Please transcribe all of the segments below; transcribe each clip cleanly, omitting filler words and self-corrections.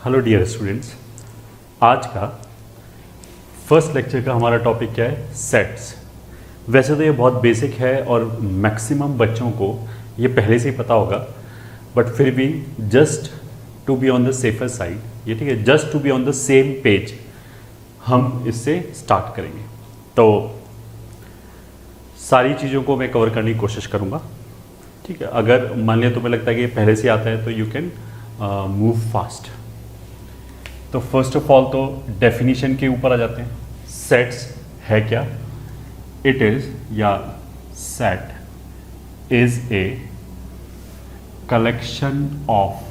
Hello dear students, आज का first lecture का हमारा टॉपिक क्या है? सेट्स। वैसे तो ये बहुत बेसिक है और मैक्सिमम बच्चों को ये पहले से ही पता होगा, बट फिर भी just to be on the safer side, ये ठीक है, just to be on the same page हम इससे स्टार्ट करेंगे। तो सारी चीज़ों को मैं कवर करने की कोशिश करूँगा, ठीक है। अगर मान लिया तुम्हें लगता है कि ये पहले से आता है तो यू कैन मूव फास्ट। तो फर्स्ट ऑफ ऑल तो डेफिनेशन के ऊपर आ जाते हैं। सेट्स है क्या? इट इज या set is a collection of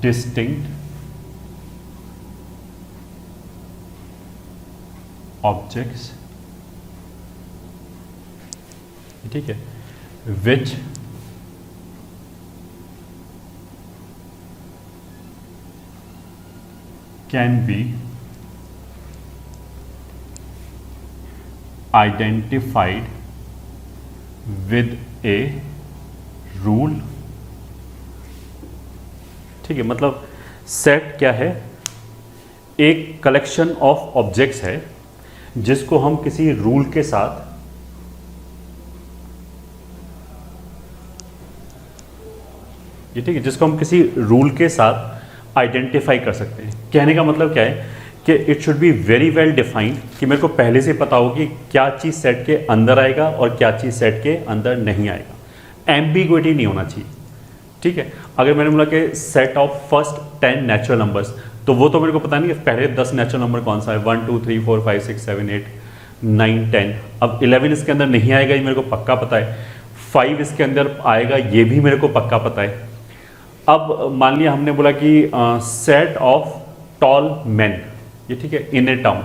distinct objects, ठीक है, विच can be identified with a rule, ठीक है। मतलब सेट क्या है? एक कलेक्शन ऑफ ऑब्जेक्ट्स है जिसको हम किसी रूल के साथ ये ठीक है, जिसको हम किसी रूल के साथ आइडेंटिफाई कर सकते हैं। कहने का मतलब क्या है कि it should be very well defined, कि मेरे को पहले से पता हो कि क्या चीज़ सेट के अंदर आएगा और क्या चीज़ सेट के अंदर नहीं आएगा। एम्बिग्विटी नहीं होना चाहिए, ठीक है। अगर मैंने बोला कि set of first 10 natural numbers, तो वो तो मेरे को पता नहीं कि पहले 10 नेचुरल नंबर कौन सा है, 1 2 3 4 5 6 7 8 9 10। अब 11 इसके अंदर नहीं आएगा, ये मेरे को पक्का पता है। 5 इसके अंदर आएगा, ये भी मेरे को पक्का पता है। अब मान लिया हमने बोला कि सेट ऑफ टॉल मैन, ये ठीक है, इन ए टाउन।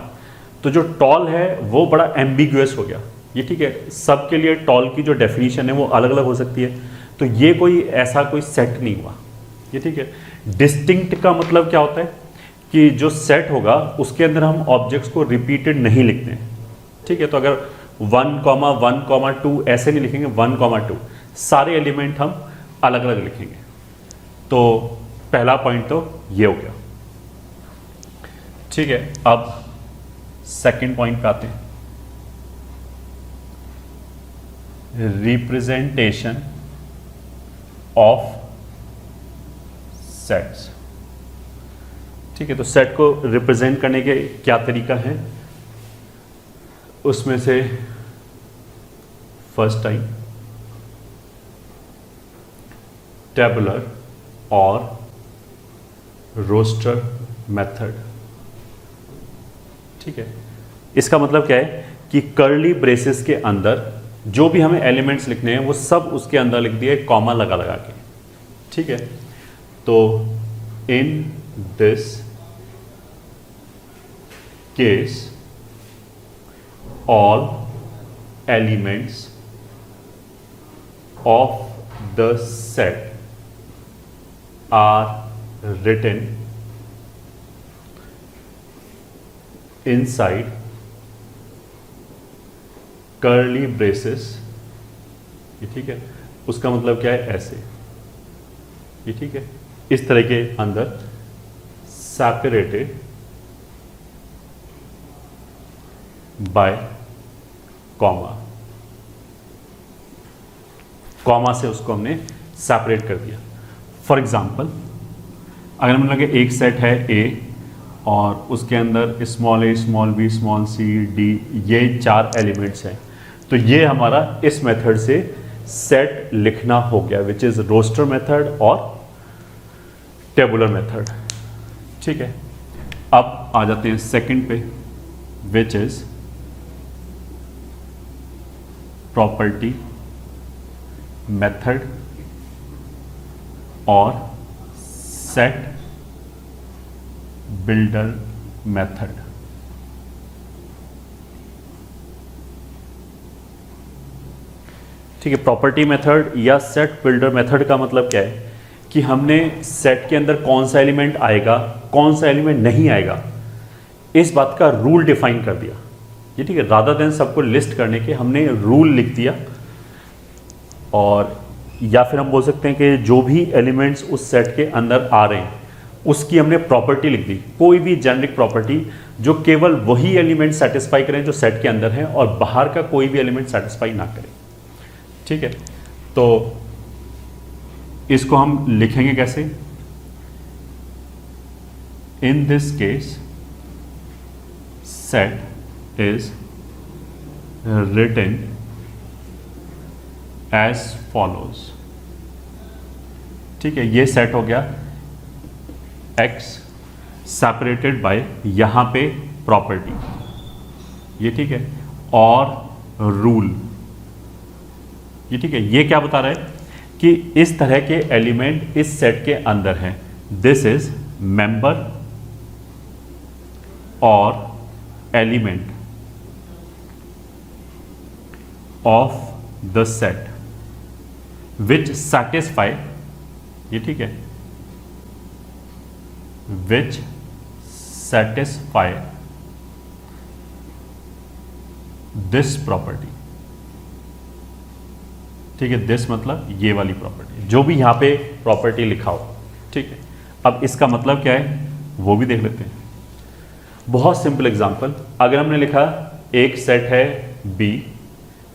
तो जो टॉल है वो बड़ा एम्बिगुअस हो गया, ये ठीक है। सबके लिए टॉल की जो डेफिनेशन है वो अलग अलग हो सकती है, तो ये कोई ऐसा कोई सेट नहीं हुआ, ये ठीक है। डिस्टिंक्ट का मतलब क्या होता है कि जो सेट होगा उसके अंदर हम ऑब्जेक्ट्स को रिपीटेड नहीं लिखते हैं, ठीक है। तो अगर 1,1,2 ऐसे नहीं लिखेंगे, 1,2 सारे एलिमेंट हम अलग अलग लिखेंगे। तो पहला पॉइंट तो ये हो गया, ठीक है। अब सेकंड पॉइंट पे आते हैं, रिप्रेजेंटेशन ऑफ सेट्स, ठीक है। तो सेट को रिप्रेजेंट करने के क्या तरीका है, उसमें से फर्स्ट टाइम टेबुलर और रोस्टर मेथड, ठीक है। इसका मतलब क्या है कि कर्ली ब्रेसेस के अंदर जो भी हमें एलिमेंट्स लिखने हैं वो सब उसके अंदर लिख दिए कॉमा लगा लगा के, ठीक है। तो इन this case all elements of the set are written inside curly braces, ये ठीक है। उसका मतलब क्या है? ऐसे, ये ठीक है, इस तरह के अंदर separated by comma, कॉमा से उसको हमने सेपरेट कर दिया। फॉर एग्जाम्पल, अगर मतलब कि एक सेट है ए और उसके अंदर स्मॉल ए, small B, small C, D, ये 4 एलिमेंट्स हैं, तो ये हमारा इस मेथड से सेट लिखना हो गया, विच इज रोस्टर मेथड और टेबुलर मेथड, ठीक है। अब आ जाते हैं सेकंड पे, विच इज प्रॉपर्टी मेथड और सेट बिल्डर मेथड, ठीक है। प्रॉपर्टी मेथड या सेट बिल्डर मेथड का मतलब क्या है कि हमने सेट के अंदर कौन सा एलिमेंट आएगा, कौन सा एलिमेंट नहीं आएगा, इस बात का रूल डिफाइन कर दिया, ये ठीक है। रादर देन सबको लिस्ट करने के हमने रूल लिख दिया और या फिर हम बोल सकते हैं कि जो भी एलिमेंट्स उस सेट के अंदर आ रहे हैं उसकी हमने प्रॉपर्टी लिख दी, कोई भी जेनेरिक प्रॉपर्टी जो केवल वही एलिमेंट सेटिस्फाई करें जो सेट के अंदर है और बाहर का कोई भी एलिमेंट सेटिस्फाई ना करे। ठीक है, तो इसको हम लिखेंगे कैसे? In this case set is written as follows. ठीक है, ये सेट हो गया x सेपरेटेड बाय यहां पे प्रॉपर्टी, ये ठीक है, और रूल, ये ठीक है। ये क्या बता रहा है कि इस तरह के एलिमेंट इस सेट के अंदर हैं। दिस इज मेंबर और element of the set which satisfy, ये ठीक है, which satisfy this property। ठीक है, this मतलब ये वाली प्रॉपर्टी, जो भी यहां पे प्रॉपर्टी लिखा हो। ठीक है, अब इसका मतलब क्या है वो भी देख लेते हैं। बहुत सिंपल एग्जांपल, अगर हमने लिखा एक सेट है B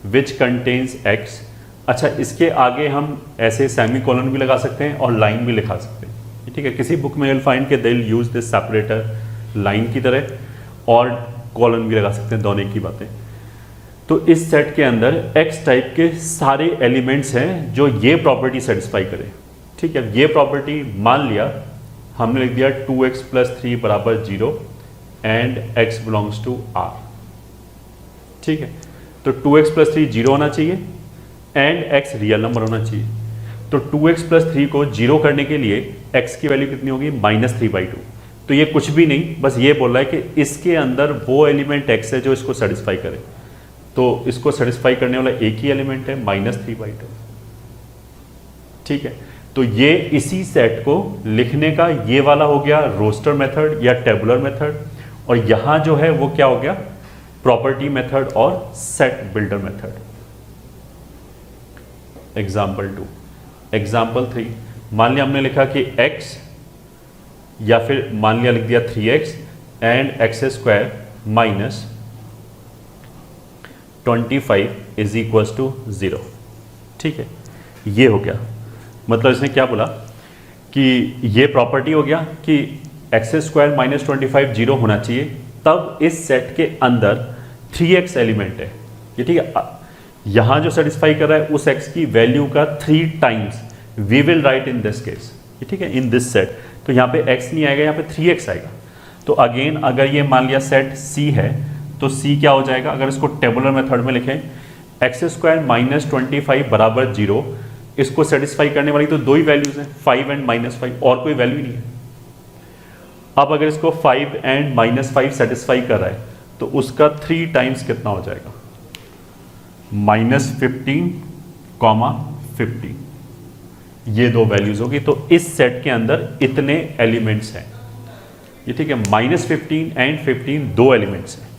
विच कंटेन्स X, अच्छा इसके आगे हम ऐसे सेमीकोलन भी लगा सकते हैं और लाइन भी लिखा सकते हैं। ठीक है, किसी बुक में यू विल फाइंड के they will use this separator line की तरह, और कॉलन भी लगा सकते हैं, दोनों की बातें। तो इस सेट के अंदर x टाइप के सारे एलिमेंट्स हैं जो ये प्रॉपर्टी सेटिस्फाई करें। ठीक है, ये प्रॉपर्टी मान लिया हमने लिख दिया 2x + 3 = 0 and x belongs to R। ठीक है, तो 2x + 3 0 होना चाहिए एंड x रियल नंबर होना चाहिए। तो 2x + 3 को 0 करने के लिए x की वैल्यू कितनी होगी? -3/2। तो ये कुछ भी नहीं, बस ये बोल रहा है कि इसके अंदर वो एलिमेंट x है जो इसको सेटिस्फाई करे। तो इसको सेटिस्फाई करने वाला एक ही एलिमेंट है -3/2। ठीक है, तो ये इसी सेट को लिखने का ये वाला हो गया रोस्टर मेथड या टेबुलर मेथड, और यहां जो है वो क्या हो गया? प्रॉपर्टी मेथड और set builder method. Example 2, example 3, मान लिया हमने लिखा कि x, या फिर मान लिया लिख दिया 3x एंड x² - 25 = 0। ठीक है, ये हो गया। मतलब इसने क्या बोला कि ये प्रॉपर्टी हो गया कि x² - 25 0 होना चाहिए, तब इस सेट के अंदर 3x एलिमेंट है। ये ठीक है, यहां जो सेटिस्फाई कर रहा है उस x की वैल्यू का 3 times we will write in this case. ये ठीक है, इन दिस सेट, तो यहाँ पे x नहीं आएगा, यहाँ पे 3x आएगा। तो अगेन अगर ये मान लिया सेट C है तो C क्या हो जाएगा? अगर इसको टेबुलर मेथड में लिखें x² - 25 = 0, इसको सेटिस्फाई करने वाली तो दो ही वैल्यूज हैं, 5 एंड -5, और कोई वैल्यू नहीं है। अब अगर इसको 5 एंड -5 सेटिस्फाई कर रहा है तो उसका 3 टाइम्स कितना हो जाएगा? -15, 15, ये दो वैल्यूज होगी। तो इस सेट के अंदर इतने एलिमेंट्स हैं। ये ठीक है, -15 एंड 15 दो एलिमेंट्स हैं।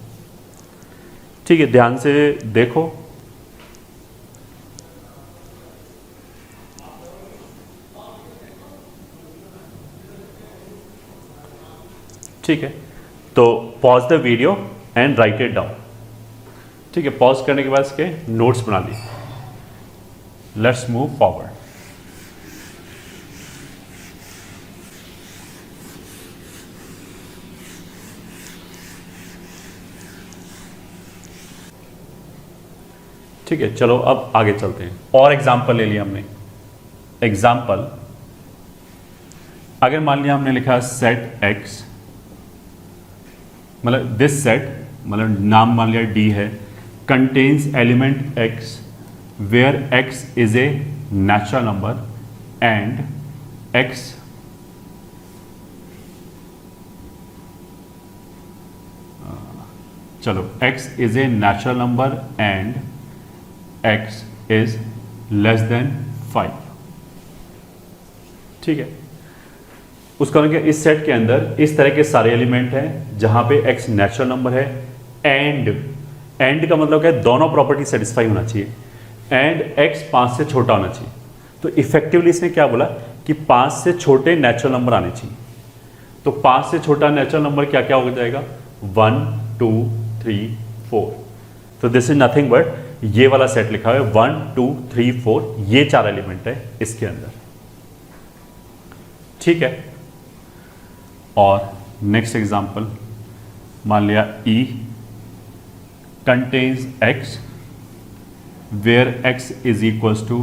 ठीक है, ध्यान से देखो। ठीक है, तो pause the video and right it down. ठीक है, पॉज करने के बाद इसके नोट्स बना लिए। Let's move forward. ठीक है, चलो अब आगे चलते हैं। और एग्जाम्पल ले लिया हमने। एग्जाम्पल, अगर मान लिया हमने लिखा सेट x, मतलब दिस सेट, मतलब नाम मान लिया D है, contains element x where x is a natural number and x चलो x is a natural number and x is less than 5। ठीक है, उसका मतलब इस सेट के अंदर इस तरह के सारे एलिमेंट हैं जहां पे x नेचुरल नंबर है एंड का मतलब क्या है? दोनों प्रॉपर्टी सेटिस्फाई होना चाहिए एंड x 5 से छोटा होना चाहिए। तो इफेक्टिवली इसने क्या बोला कि 5 से छोटे नेचुरल नंबर आने चाहिए। तो 5 से छोटा नेचुरल नंबर क्या क्या हो जाएगा, 1 2 3 4। तो दिस इज नथिंग बट ये वाला सेट लिखा हुआ है 1 2 3 4, ये 4 एलिमेंट है इसके अंदर। ठीक है, और नेक्स्ट एग्जांपल मान लिया E contains x where x is equals to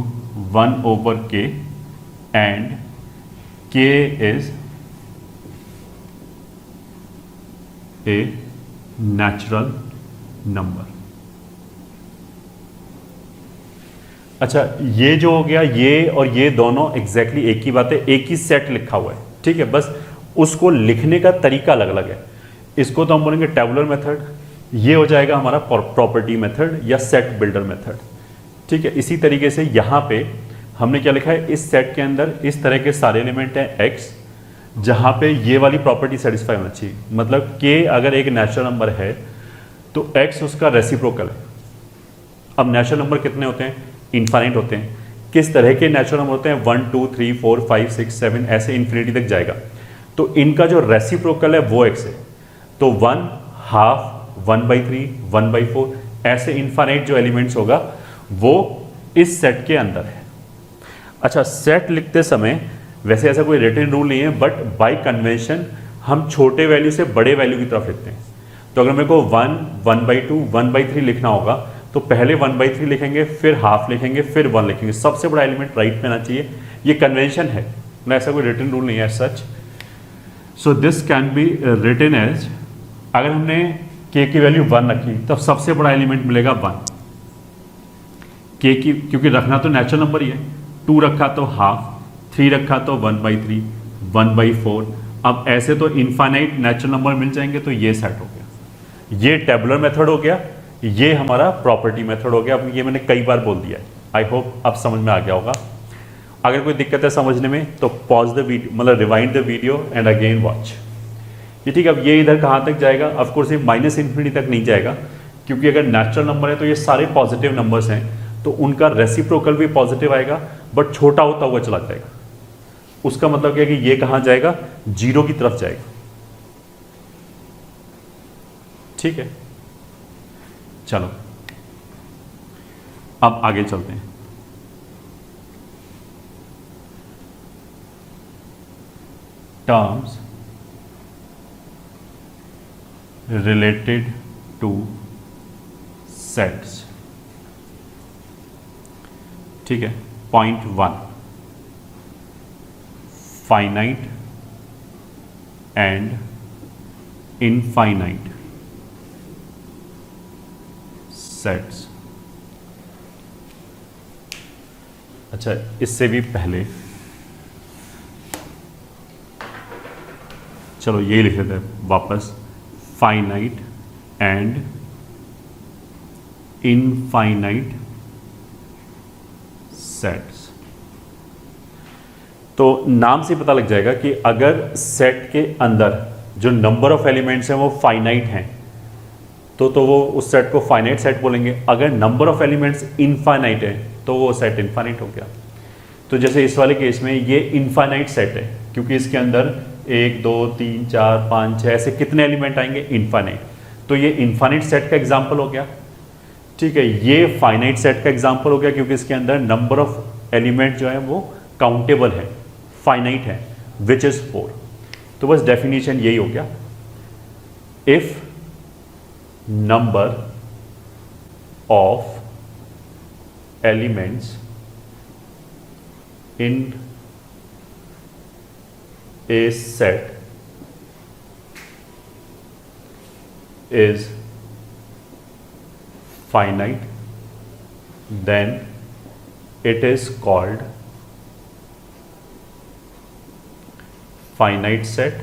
1 over k and k is a natural number। अच्छा, ये जो हो गया, ये और ये दोनों एग्जैक्टली एक ही बात है, एक ही सेट लिखा हुआ है। ठीक है, बस उसको लिखने का तरीका अलग अलग है। इसको तो हम बोलेंगे टेबुलर मेथड, ये हो जाएगा हमारा प्रॉपर्टी मेथड या सेट बिल्डर मेथड। ठीक है, इसी तरीके से यहाँ पे हमने क्या लिखा है, इस सेट के अंदर इस तरह के सारे एलिमेंट हैं x, जहाँ पे ये वाली प्रॉपर्टी सेटिस्फाई होना चाहिए। मतलब k अगर एक नेचुरल नंबर है तो x उसका रेसिप्रोकल है। अब नेचुरल नंबर कितने होते हैं, इनफाइनाइट होते हैं। किस तरह के नेचुरल नंबर होते हैं, 1 2 3 4 5 6 7 ऐसे इन्फिनिटी तक जाएगा। तो इनका जो रेसिप्रोकल है वो x है। तो 1 हाफ 1/3 1/4 ऐसे इनफाइनाइट जो एलिमेंट्स होगा वो इस सेट के अंदर है। अच्छा, सेट लिखते समय वैसे ऐसा कोई रिटन रूल नहीं है, बट बाय कन्वेंशन हम छोटे वैल्यू से बड़े वैल्यू की तरफ लिखते हैं। तो अगर मेरे को 1 1/2 1/3 लिखना होगा तो पहले 1/3 लिखेंगे, फिर हाफ लिखेंगे, फिर 1 लिखेंगे। सबसे बड़ा एलिमेंट राइट में आना चाहिए, ये कन्वेंशन है ना, ऐसा कोई रिटन रूल नहीं है such. So this can be written as, अगर हमने k की वैल्यू 1 रखी तब सबसे बड़ा एलिमेंट मिलेगा 1। k की क्योंकि रखना तो नेचुरल नंबर ही है, 2 रखा तो हाफ, 3 रखा तो 1/3 1/4। अब ऐसे तो इनफाइनाइट नेचुरल नंबर मिल जाएंगे, तो ये सेट हो गया। ये टेबुलर मेथड हो गया, ये हमारा प्रॉपर्टी मेथड हो गया। अब ये मैंने कई बार बोल दिया है, आई होप अब समझ में आ गया होगा। अगर कोई दिक्कत है समझने में तो पॉज द वीडियो, मतलब rewind the video and again watch. ये ठीक है, अब ये इधर कहाँ तक जाएगा, ऑफ कोर्स ये माइनस इन्फिनिटी तक नहीं जाएगा, क्योंकि अगर नेचुरल नंबर है तो ये सारे पॉजिटिव नंबर्स हैं, तो उनका रेसिप्रोकल भी पॉजिटिव आएगा, बट छोटा होता हुआ चला जाएगा। उसका मतलब क्या है कि ये कहाँ जाएगा, 0 की तरफ जाएगा। ठीक है, चलो अब आगे चलते हैं। Terms related to sets। ठीक है, point 1, finite and infinite sets. अच्छा, इससे भी पहले चलो ये लिख लेते हैं वापस, फाइनाइट एंड इनफाइनाइट सेट्स। तो नाम से पता लग जाएगा कि अगर सेट के अंदर जो नंबर ऑफ एलिमेंट्स हैं वो फाइनाइट हैं तो वो उस सेट को फाइनाइट सेट बोलेंगे। अगर नंबर ऑफ एलिमेंट्स इनफाइनाइट है तो वो सेट इनफाइनाइट हो गया। तो जैसे इस वाले केस में ये इनफाइनाइट सेट है, क्योंकि इसके अंदर 1 2 3 4 5 6 ऐसे कितने एलिमेंट आएंगे, इनफाइनाइट। तो ये इनफाइनाइट सेट का एग्जांपल हो गया। ठीक है, ये फाइनाइट सेट का एग्जांपल हो गया, क्योंकि इसके अंदर नंबर ऑफ एलिमेंट जो है वो काउंटेबल है, फाइनाइट है, विच इज 4। तो बस डेफिनेशन यही हो गया, if number of elements in a set is finite, then it is called finite set।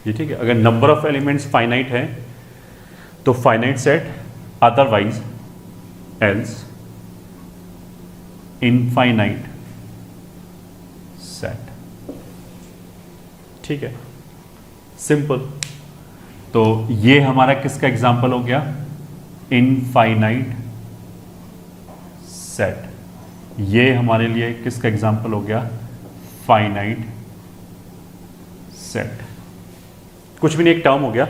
ये ठीक है, अगर नंबर ऑफ एलिमेंट्स फाइनाइट है तो finite set, otherwise else infinite set. ठीक है, सिंपल। तो ये हमारा किसका एग्जांपल हो गया, इनफाइनाइट सेट। ये हमारे लिए किसका एग्जाम्पल हो गया? Finite set. कुछ भी नहीं, एक टर्म हो गया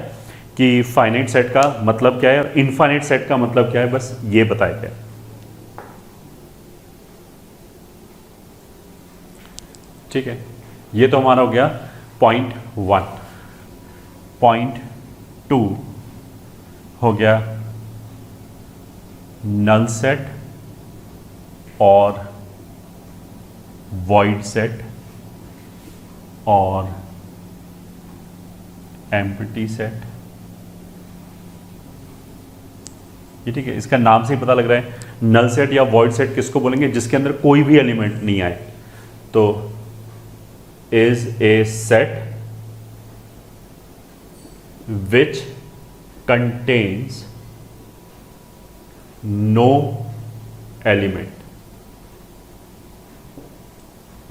कि फाइनाइट सेट का मतलब क्या है और इनफाइनाइट सेट का मतलब क्या है, बस ये बताया गया। ठीक है, ये तो हमारा हो गया पॉइंट 1। पॉइंट 2 हो गया नल सेट और वॉइड सेट और एम्प्टी सेट। ये ठीक है, इसका नाम से ही पता लग रहा है नल सेट या वॉइड सेट किसको बोलेंगे? जिसके अंदर कोई भी एलिमेंट नहीं आए। तो is a set which contains no element.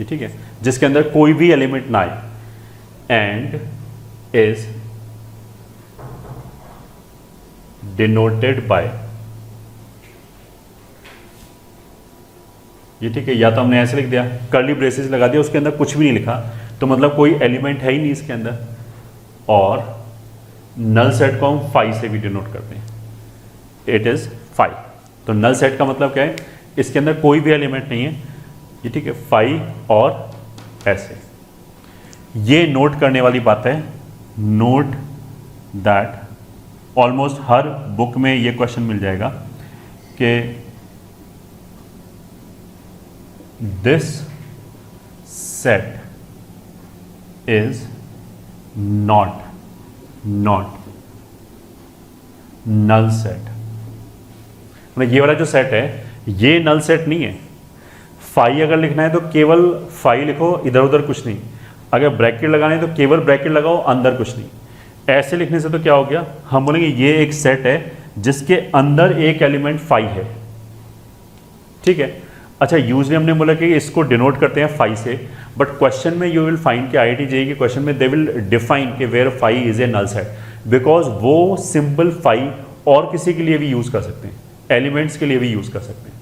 ये ठीक है, जिसके अंदर कोई भी एलिमेंट ना आए एंड इज डिनोटेड बाय। ये ठीक है, या तो हमने ऐसे लिख दिया, कर्ली ब्रेसेस लगा दिया, उसके अंदर कुछ भी नहीं लिखा, तो मतलब कोई एलिमेंट है ही नहीं इसके अंदर। और नल सेट को हम 5 से भी डिनोट करते हैं, इट इज 5। तो नल सेट का मतलब क्या है? इसके अंदर कोई भी एलिमेंट नहीं है। ये ठीक है, 5 और ऐसे। ये नोट करने वाली बात है, नोट दैट ऑलमोस्ट हर बुक में ये क्वेश्चन मिल जाएगा कि this set is not null set. मतलब ये वाला जो सेट है ये नल सेट नहीं है। फाई अगर लिखना है तो केवल फाई लिखो, इधर उधर कुछ नहीं। अगर ब्रैकेट लगाना है तो केवल ब्रैकेट लगाओ, अंदर कुछ नहीं। ऐसे लिखने से तो क्या हो गया, हम बोलेंगे ये एक सेट है जिसके अंदर एक एलिमेंट फाई है। ठीक है, अच्छा यूजली हमने बोला कि इसको डिनोट करते हैं फाई से, बट क्वेश्चन में यू विल फाइंड कि IIT JEE के क्वेश्चन में दे विल डिफाइन कि where phi is a null set, because वो सिंपल फाई और किसी के लिए भी यूज कर सकते हैं, एलिमेंट्स के लिए भी यूज कर सकते हैं।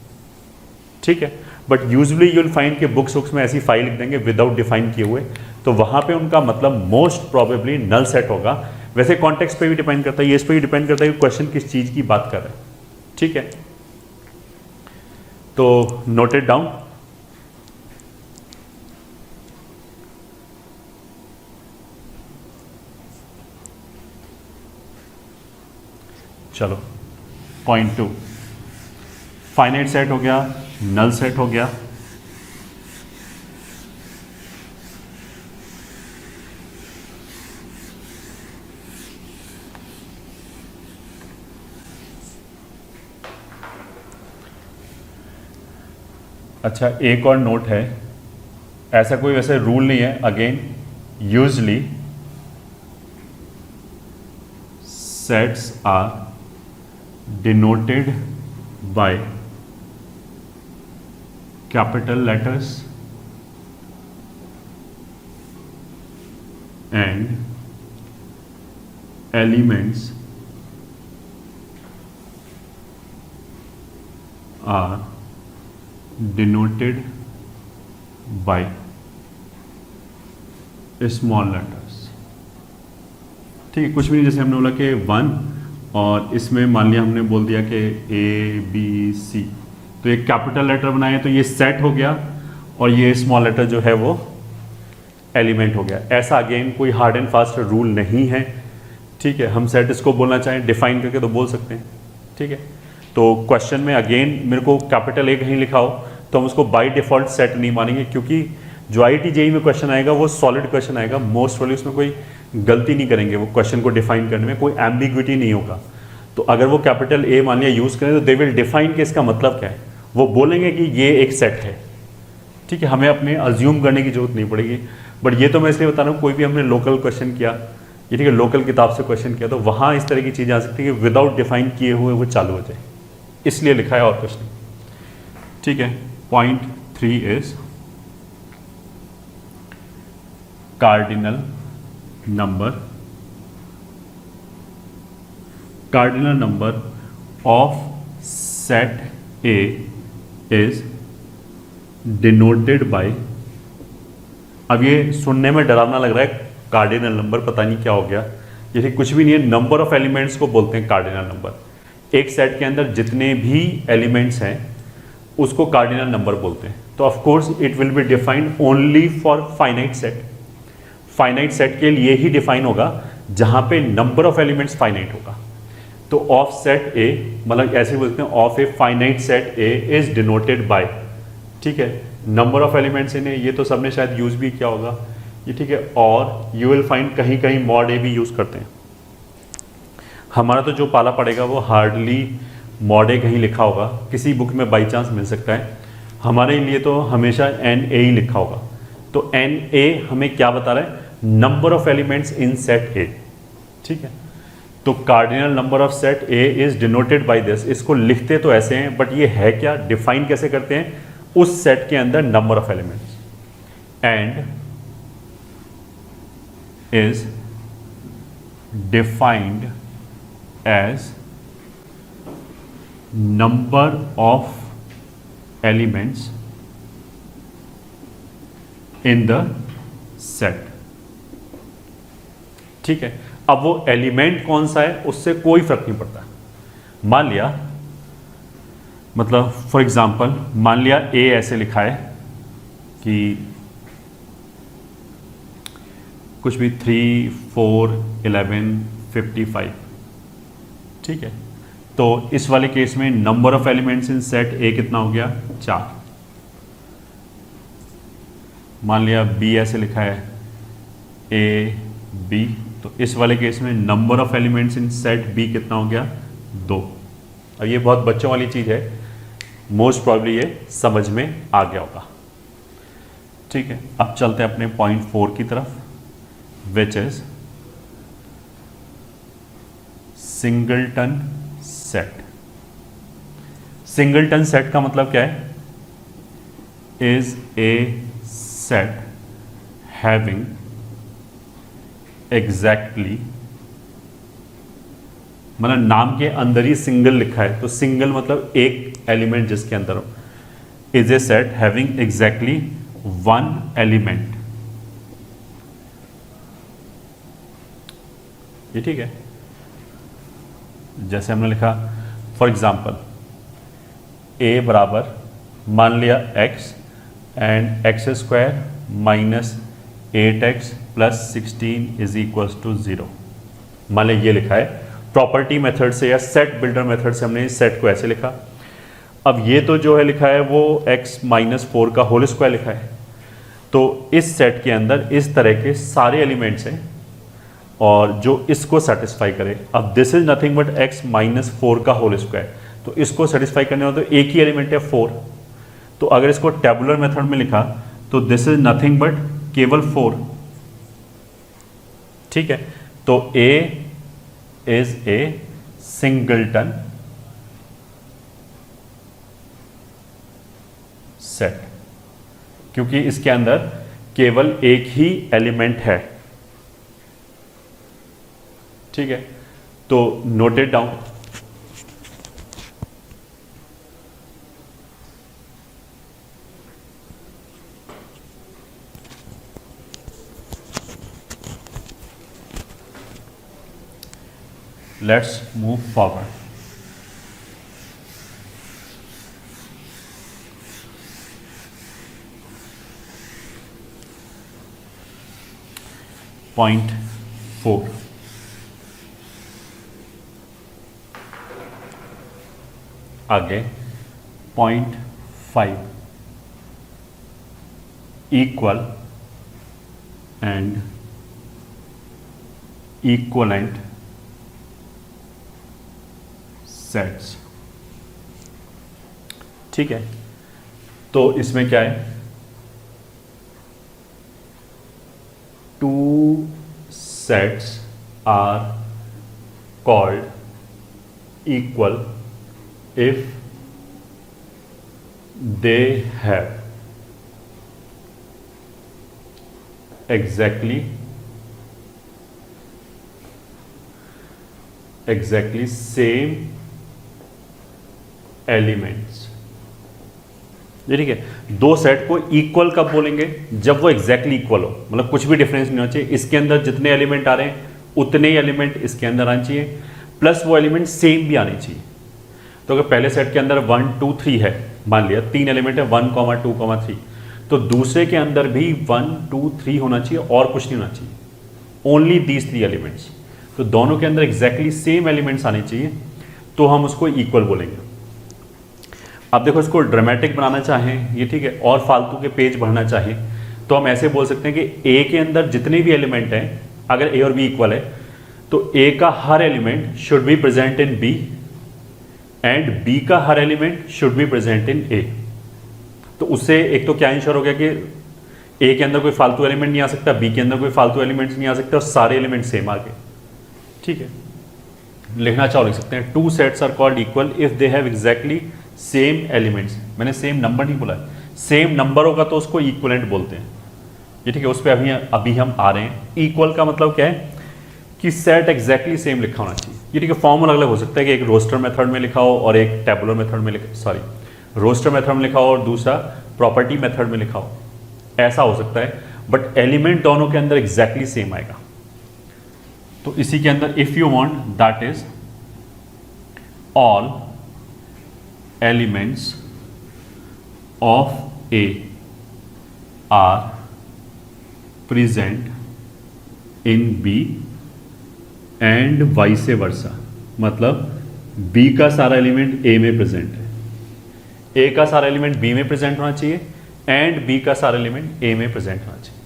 ठीक है, but usually you will find कि बुक्स में ऐसी फाई लिख देंगे विदाउट डिफाइन किए हुए, तो वहां पे उनका मतलब मोस्ट प्रोबेबली नल सेट होगा। वैसे कॉन्टेक्स्ट पे भी डिपेंड करता है, ये इस पे भी डिपेंड करता है कि क्वेश्चन किस चीज की बात कर रहे हैं। ठीक है, तो नोटेड डाउन। चलो, पॉइंट 2 फाइनाइट सेट हो गया, नल सेट हो गया। अच्छा, एक और नोट है, ऐसा कोई वैसे रूल नहीं है। Again usually sets are denoted by capital letters and elements are denoted by small letters. ठीक है, कुछ भी नहीं, जैसे हमने बोला कि 1 और इसमें मान लिया हमने बोल दिया कि ABC, तो एक कैपिटल लेटर बनाए तो ये सेट हो गया और ये स्मॉल लेटर जो है वो एलिमेंट हो गया। ऐसा अगेन कोई हार्ड एंड फास्ट रूल नहीं है। ठीक है, हम सेट इसको बोलना चाहें डिफाइन करके तो बोल सकते हैं। ठीक है, तो क्वेश्चन में अगेन मेरे को कैपिटल A कहीं लिखा हो तो हम उसको बाय डिफॉल्ट सेट नहीं मानेंगे, क्योंकि जो IIT JEE में क्वेश्चन आएगा वो सॉलिड क्वेश्चन आएगा, मोस्ट वाली उसमें कोई गलती नहीं करेंगे, वो क्वेश्चन को डिफाइन करने में कोई एम्बिग्विटी नहीं होगा। तो अगर वो कैपिटल A मान लिया यूज़ करें तो दे विल डिफाइन कि इसका मतलब क्या है, वो बोलेंगे कि ये एक सेट है। ठीक है, हमें अपने अज्यूम करने की जरूरत नहीं पड़ेगी। बट ये तो मैं इसलिए बता रहा हूँ, कोई भी हमने लोकल क्वेश्चन किया, ये ठीक है, लोकल किताब से क्वेश्चन किया, तो वहाँ इस तरह की चीज़ आ सकती है कि विदाउट डिफाइन किए हुए वो चालू हो जाए, इसलिए लिखा है और कुछ नहीं। ठीक है, point 3 is cardinal number of set A is denoted by, अब ये सुनने में डरावना लग रहा है, कार्डिनल नंबर, पता नहीं क्या हो गया, ये कुछ भी नहीं है, नंबर ऑफ एलिमेंट्स को बोलते हैं कार्डिनल नंबर। एक सेट के अंदर जितने भी एलिमेंट्स हैं उसको कार्डिनल नंबर बोलते हैं। तो of course it will be defined only for finite set, finite set के लिए ही डिफाइन होगा जहां पे नंबर ऑफ एलिमेंट्स फाइनाइट होगा। तो ऑफ सेट ए, मतलब ऐसे बोलते हैं of a finite set A is denoted bye, ठीक है, नंबर ऑफ एलिमेंट्स इन ए, ये तो सबने शायद यूज भी किया होगा ये, ठीक है। और यू विल फाइंड कहीं कहीं मॉड ए भी यूज करते हैं। हमारा तो जो पाला पड़ेगा वो हार्डली मॉड ए कहीं लिखा होगा, किसी बुक में बाई चांस मिल सकता है, हमारे लिए तो हमेशा एन ए ही लिखा होगा। तो एन ए हमें क्या बता रहा है, number of elements in set A, ठीक है। तो cardinal number of set A is denoted by this, इसको लिखते तो ऐसे हैं बट ये है क्या, डिफाइन कैसे करते हैं, उस सेट के अंदर number of elements, and is defined as number of elements in the set, ठीक है। अब वो एलिमेंट कौन सा है उससे कोई फर्क नहीं पड़ता। मान लिया, मतलब फॉर एग्जांपल मान लिया ए ऐसे लिखा है कि कुछ भी 3, 4, 11, 55, ठीक है। तो इस वाले केस में number of elements in set ए कितना हो गया, 4। मान लिया बी ऐसे लिखा है ए बी, तो इस वाले केस में number of elements in set B कितना हो गया, 2। अब ये बहुत बच्चों वाली चीज़ है, मोस्ट प्रॉब्ली ये समझ में आ गया होगा, ठीक है। अब चलते हैं अपने पॉइंट 4 की तरफ, which is singleton set. Singleton set का मतलब क्या है, is a set having exactly, मतलब नाम के अंदर ही सिंगल लिखा है, तो सिंगल मतलब एक एलिमेंट जिसके अंदर हो, is a set having exactly 1 element, ये ठीक है। जैसे हमने लिखा फॉर एग्जांपल ए बराबर मान लिया x and x square minus 8x plus 16 is equals to 0, मान लिया ये लिखा है। प्रॉपर्टी मेथड से या सेट बिल्डर मेथड से हमने इस सेट को ऐसे लिखा। अब ये तो जो है लिखा है वो x माइनस 4 का होल स्क्वायर लिखा है, तो इस सेट के अंदर इस तरह के सारे एलिमेंट्स हैं और जो इसको सेटिस्फाई करे। अब this is nothing but x minus 4 का होल स्क्वायर, तो इसको सेटिस्फाई करने वाला तो एक ही एलिमेंट है 4, तो अगर इसको टेबुलर मेथड में लिखा तो दिस इज नथिंग बट केवल 4, ठीक है। तो A is A singleton set, क्योंकि इसके अंदर केवल एक ही एलिमेंट है, ठीक है। तो note it down, let's move forward. Point 4. आगे point 5, equal and equivalent sets, ठीक है। तो इसमें क्या है, 2 sets are called equal if they have exactly same elements, ये ठीक है। दो सेट को इक्वल कब बोलेंगे? जब वो एग्जैक्टली इक्वल हो, मतलब कुछ भी डिफरेंस नहीं होना चाहिए। इसके अंदर जितने एलिमेंट आ रहे हैं उतने ही एलिमेंट इसके अंदर आने चाहिए, प्लस वो एलिमेंट सेम भी आने चाहिए। तो अगर पहले सेट के अंदर 1 2 3 है, मान लिया 3 एलिमेंट है 1 2 3, तो दूसरे के अंदर भी 1 2 3 होना चाहिए और कुछ नहीं होना चाहिए, ओनली दीज 3 एलिमेंट्स। तो दोनों के अंदर एग्जैक्टली सेम एलिमेंट्स आने चाहिए, तो हम उसको इक्वल बोलेंगे। अब देखो, इसको ड्रामेटिक बनाना चाहें ये ठीक है, और फालतू के पेज भरना चाहें, तो हम ऐसे बोल सकते हैं कि ए के अंदर जितने भी एलिमेंट हैं, अगर ए और बी इक्वल है तो ए का हर element should be present in B and B का हर element should be present in A. तो उससे एक तो क्या इंश्योर हो गया कि ए के अंदर कोई फालतू एलिमेंट नहीं आ सकता, बी के अंदर कोई फालतू एलिमेंट्स नहीं आ सकते, और सारे एलिमेंट सेम आ गए। ठीक है, लिखना चाहो लिख सकते हैं, two sets are called equal if they have exactly same elements. मैंने सेम नंबर नहीं बोला, सेम नंबर होगा तो उसको इक्वलेंट बोलते हैं। ये ठीक है, उस पर अभी हम आ रहे हैं। इक्वल का मतलब क्या है कि सेट एग्जैक्टली सेम लिखा होना चाहिए। ये ठीक है, फॉर्म अलग अलग हो सकता है कि एक रोस्टर मेथड में लिखा हो और एक टेबुलर मेथड में रोस्टर मेथड में लिखा हो और दूसरा प्रॉपर्टी मेथड में लिखा हो, ऐसा हो सकता है, बट एलिमेंट दोनों के अंदर एग्जैक्टली सेम आएगा। तो इसी के अंदर if you want that is all elements of A are present in B and vice versa, मतलब बी का सारा एलिमेंट ए में प्रेजेंट है, ए का सारा एलिमेंट बी में प्रेजेंट होना चाहिए एंड बी का सारा एलिमेंट ए में प्रेजेंट होना चाहिए।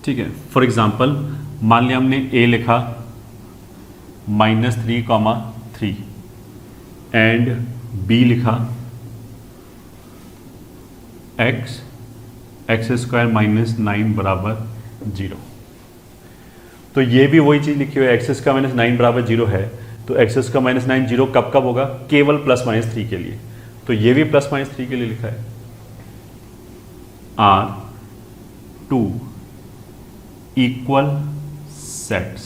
ठीक है, फॉर एग्जांपल मान लिया हमने ए लिखा -3, एंड बी लिखा x² -9 बराबर 0। तो ये भी वही चीज लिखी हुई है, x² -9 बराबर 0 है, तो x² -9 0 कब कब होगा? केवल +-3 के लिए। तो ये भी +-3 के लिए लिखा है। Are 2 equal sets.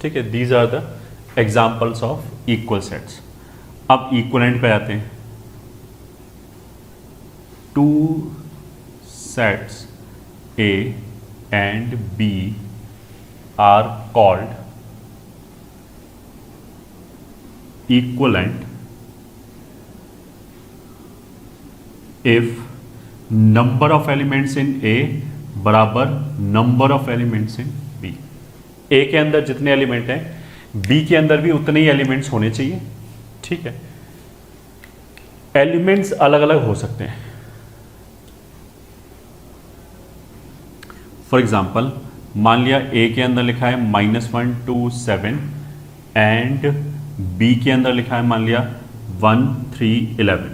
ठीक है, these are the examples of equal sets. अब इक्वलेंट पे आते हैं। 2 सेट्स A and B are called equivalent if number of elements in A बराबर number of elements in B। A के अंदर जितने एलिमेंट हैं B के अंदर भी उतने ही एलिमेंट्स होने चाहिए। ठीक है, एलिमेंट्स अलग अलग हो सकते हैं। फॉर एग्जाम्पल मान लिया ए के अंदर लिखा है -1 2 7 एंड बी के अंदर लिखा है मान लिया 1 3 11।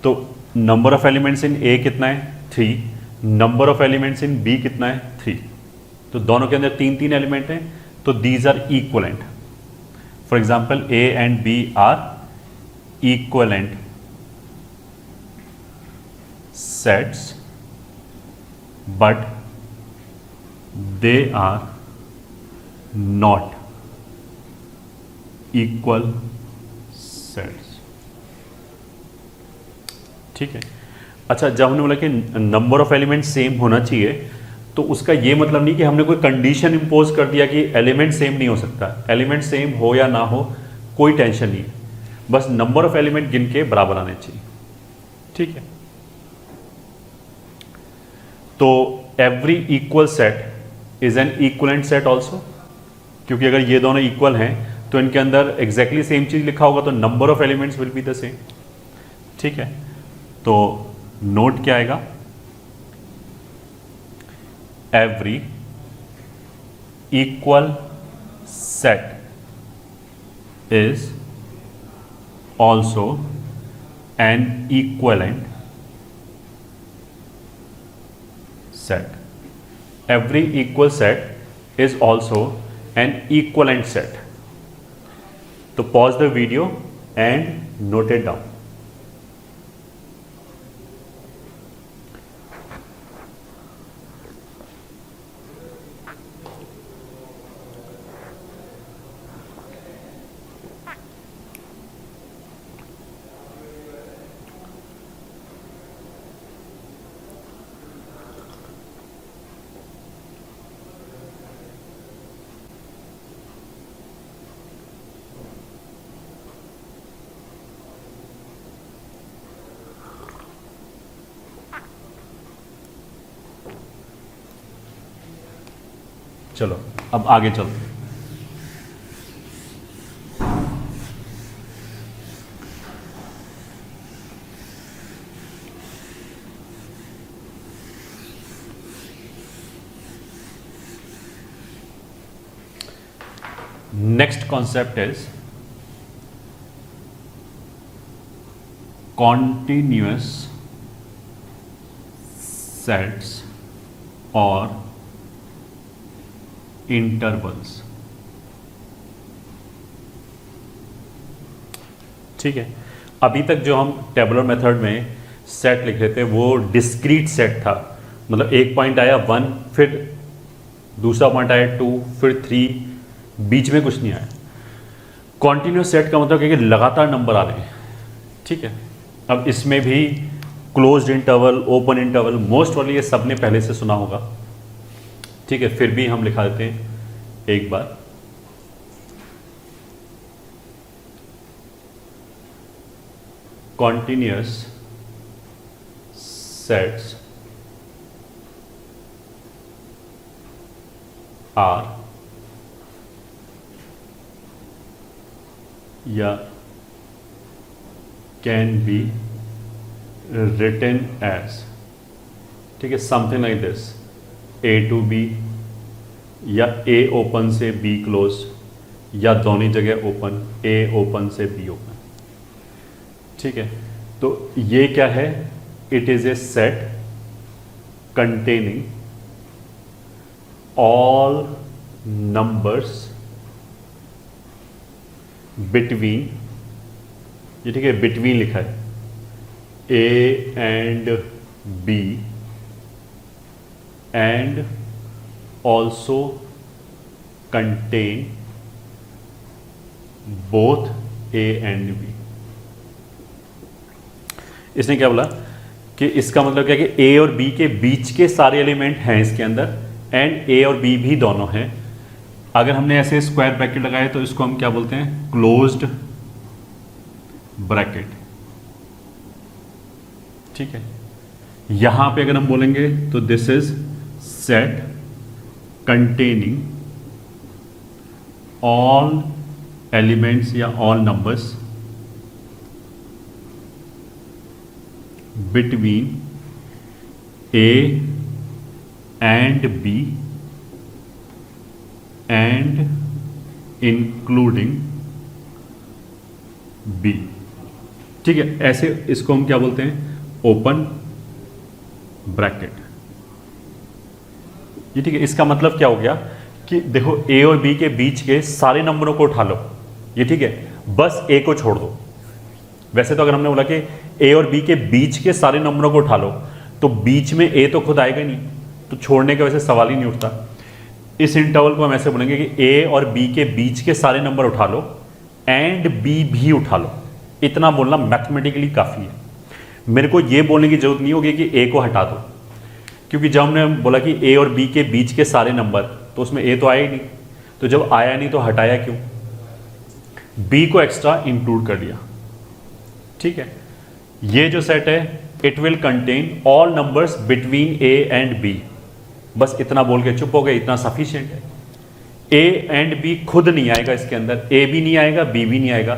तो number of elements in A कितना है? 3। Number of elements in B कितना है? 3। तो दोनों के अंदर 3 एलिमेंट हैं, तो these are equivalent. For example A and B are equivalent sets but they are not equal sets। ठीक है, अच्छा, जब हमने बोला कि नंबर ऑफ एलिमेंट सेम होना चाहिए, तो उसका ये मतलब नहीं कि हमने कोई कंडीशन इंपोज कर दिया कि एलिमेंट सेम नहीं हो सकता। एलिमेंट सेम हो या ना हो कोई टेंशन नहीं है, बस नंबर ऑफ एलिमेंट गिन के बराबर आने चाहिए। ठीक है, तो every equal set is an equivalent set also, क्योंकि अगर ये दोनों इक्वल हैं तो इनके अंदर एग्जैक्टली सेम चीज लिखा होगा, तो number of elements will be the same. ठीक है, तो नोट क्या आएगा? Every equal set is also an equivalent set। Every equal set is also an equivalent set। तो pause the video and note it down। चलो अब आगे चलते हैं। Next concept is continuous sets और intervals। ठीक है, अभी तक जो हम टेबुलर मेथड में सेट लिख रहे थे वो डिस्क्रीट सेट था, मतलब एक पॉइंट आया 1, फिर दूसरा पॉइंट आया 2, फिर 3, बीच में कुछ नहीं आया। कॉन्टिन्यूस सेट का मतलब है कि लगातार नंबर आ रहे हैं। ठीक है, अब इसमें भी closed interval, open interval, most वाली ये सबने पहले से सुना होगा। ठीक है, फिर भी हम लिखा देते हैं एक बार। कॉन्टिन्यूस सेट्स आर या can be written as, ठीक है, something like this, A to B, या A ओपन से B क्लोज, या दोनों जगह ओपन, A ओपन से B ओपन। ठीक है, तो ये क्या है? It is a set containing all numbers between, ये ठीक है, बिटवीन लिखा है, A and B and also contain both A and B। इसने क्या बोला कि इसका मतलब क्या है कि A और B के बीच के सारे एलिमेंट हैं इसके अंदर, एंड A और B भी दोनों हैं। अगर हमने ऐसे स्क्वायर ब्रैकेट लगाए तो इसको हम क्या बोलते हैं? Closed bracket. ठीक है, यहां पे अगर हम बोलेंगे तो this is set containing all elements या all numbers between A and B and including B। ठीक है, ऐसे इसको हम क्या बोलते हैं? Open bracket. ये ठीक है, इसका मतलब क्या हो गया कि देखो A और B के बीच के सारे नंबरों को उठा लो, ये ठीक है, बस A को छोड़ दो। वैसे तो अगर हमने बोला कि A और B के बीच के सारे नंबरों को उठा लो तो बीच में A तो खुद आएगा ही नहीं, तो छोड़ने का वैसे सवाल ही नहीं उठता। इस इंटरवल को हम ऐसे बोलेंगे कि A और B के बीच के सारे नंबर उठा लो एंड B भी उठा लो। इतना बोलना मैथमेटिकली काफ़ी है, मेरे को ये बोलने की जरूरत नहीं होगी कि A को हटा दो, क्योंकि जब हमने बोला कि A और B के बीच के सारे नंबर, तो उसमें A तो आया ही नहीं, तो जब आया नहीं तो हटाया क्यों? B को एक्स्ट्रा इंक्लूड कर लिया। ठीक है, ये जो सेट है it will contain all numbers between A and B। बस इतना बोल के चुप हो गए, इतना सफिशिएंट है। A एंड B खुद नहीं आएगा इसके अंदर, A भी नहीं आएगा, B भी नहीं आएगा।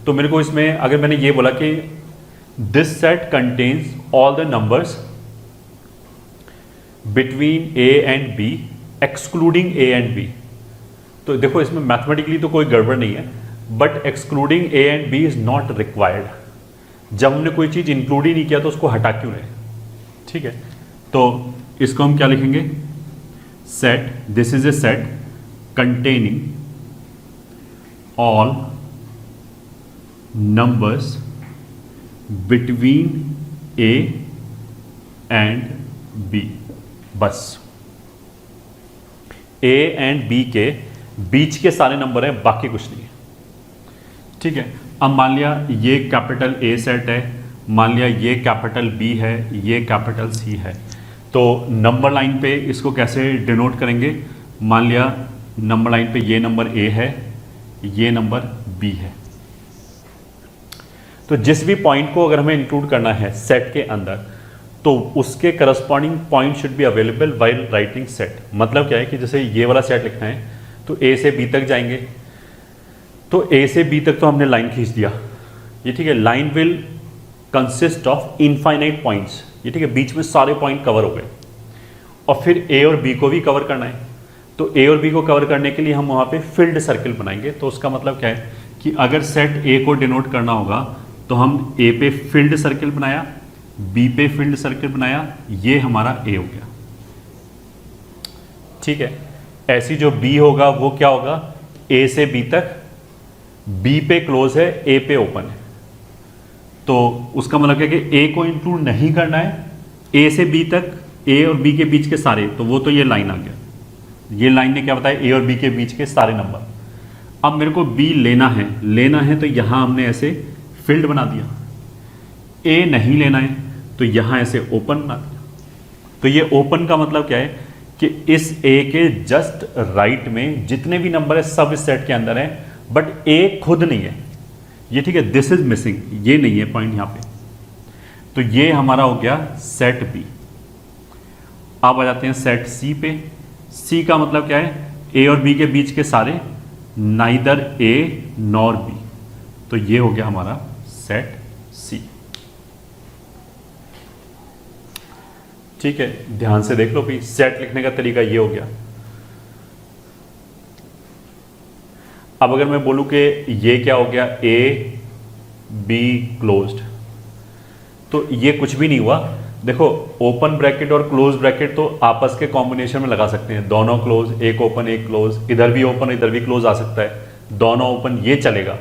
तो मेरे को इसमें अगर मैंने ये बोला कि this set contains all the numbers between A and B excluding A and B, तो देखो इसमें मैथमेटिकली तो कोई गड़बड़ नहीं है, but excluding A and B is not required. जब हमने कोई चीज इंक्लूड ही नहीं किया तो उसको हटा क्यों रहे? ठीक है, तो इसको हम क्या लिखेंगे? Set, this is a set containing all numbers between A and B। बस A एंड B के बीच के सारे नंबर हैं, बाकी कुछ नहीं है। ठीक है, अब मान लिया ये कैपिटल A सेट है, मान लिया ये कैपिटल B है, ये कैपिटल C है, तो नंबर लाइन पे इसको कैसे डिनोट करेंगे? मान लिया नंबर लाइन पे ये नंबर A है, ये नंबर B है, तो जिस भी पॉइंट को अगर हमें इंक्लूड करना है सेट के अंदर, तो उसके corresponding point should be available while writing set. मतलब क्या है कि जैसे ये वाला सेट लिखना है तो ए से बी तक जाएंगे, तो ए से बी तक तो हमने लाइन खींच दिया, ये ठीक है। Line will consist of infinite points, ये ठीक है, बीच में सारे पॉइंट कवर हो गए। और फिर ए और बी को भी कवर करना है, तो ए और बी को कवर करने के लिए हम वहाँ पे फिल्ड सर्किल बनाएंगे। तो उसका मतलब क्या है कि अगर सेट ए को डिनोट करना होगा तो हम ए पे फील्ड सर्किल बनाया, बी पे फील्ड सर्किल बनाया, ये हमारा ए हो गया, ठीक है। ऐसी जो बी होगा वो क्या होगा, ए से बी तक, बी पे क्लोज है, ए पे ओपन है। तो उसका मतलब क्या कि ए को इंक्लूड नहीं करना है, ए से बी तक, ए और बी के बीच के सारे, तो वो तो ये लाइन आ गया। ये लाइन ने क्या बताया, ए और बी के बीच के सारे नंबर। अब मेरे को बी लेना है तो यहां हमने ऐसे फील्ड बना दिया। ए नहीं लेना है तो यहां ऐसे ओपन बना दिया। तो ये ओपन का मतलब क्या है कि इस ए के जस्ट राइट में जितने भी नंबर है सब इस सेट के अंदर है, बट ए खुद नहीं है, ये ठीक है, दिस इज मिसिंग, ये नहीं है पॉइंट यहां पे। तो ये हमारा हो गया सेट बी। अब आ जाते हैं सेट सी पे। सी का मतलब क्या है, ए और बी के बीच के सारे, नाइदर ए नॉर बी। तो ये हो गया हमारा सेट सी, ठीक है। ध्यान से देख लो भाई, सेट लिखने का तरीका ये हो गया। अब अगर मैं बोलूं कि ये क्या हो गया, ए बी क्लोज्ड, तो ये कुछ भी नहीं हुआ। देखो ओपन ब्रैकेट और क्लोज ब्रैकेट तो आपस के कॉम्बिनेशन में लगा सकते हैं, दोनों क्लोज, एक ओपन एक क्लोज, इधर भी ओपन इधर भी क्लोज आ सकता है, दोनों ओपन, ये चलेगा।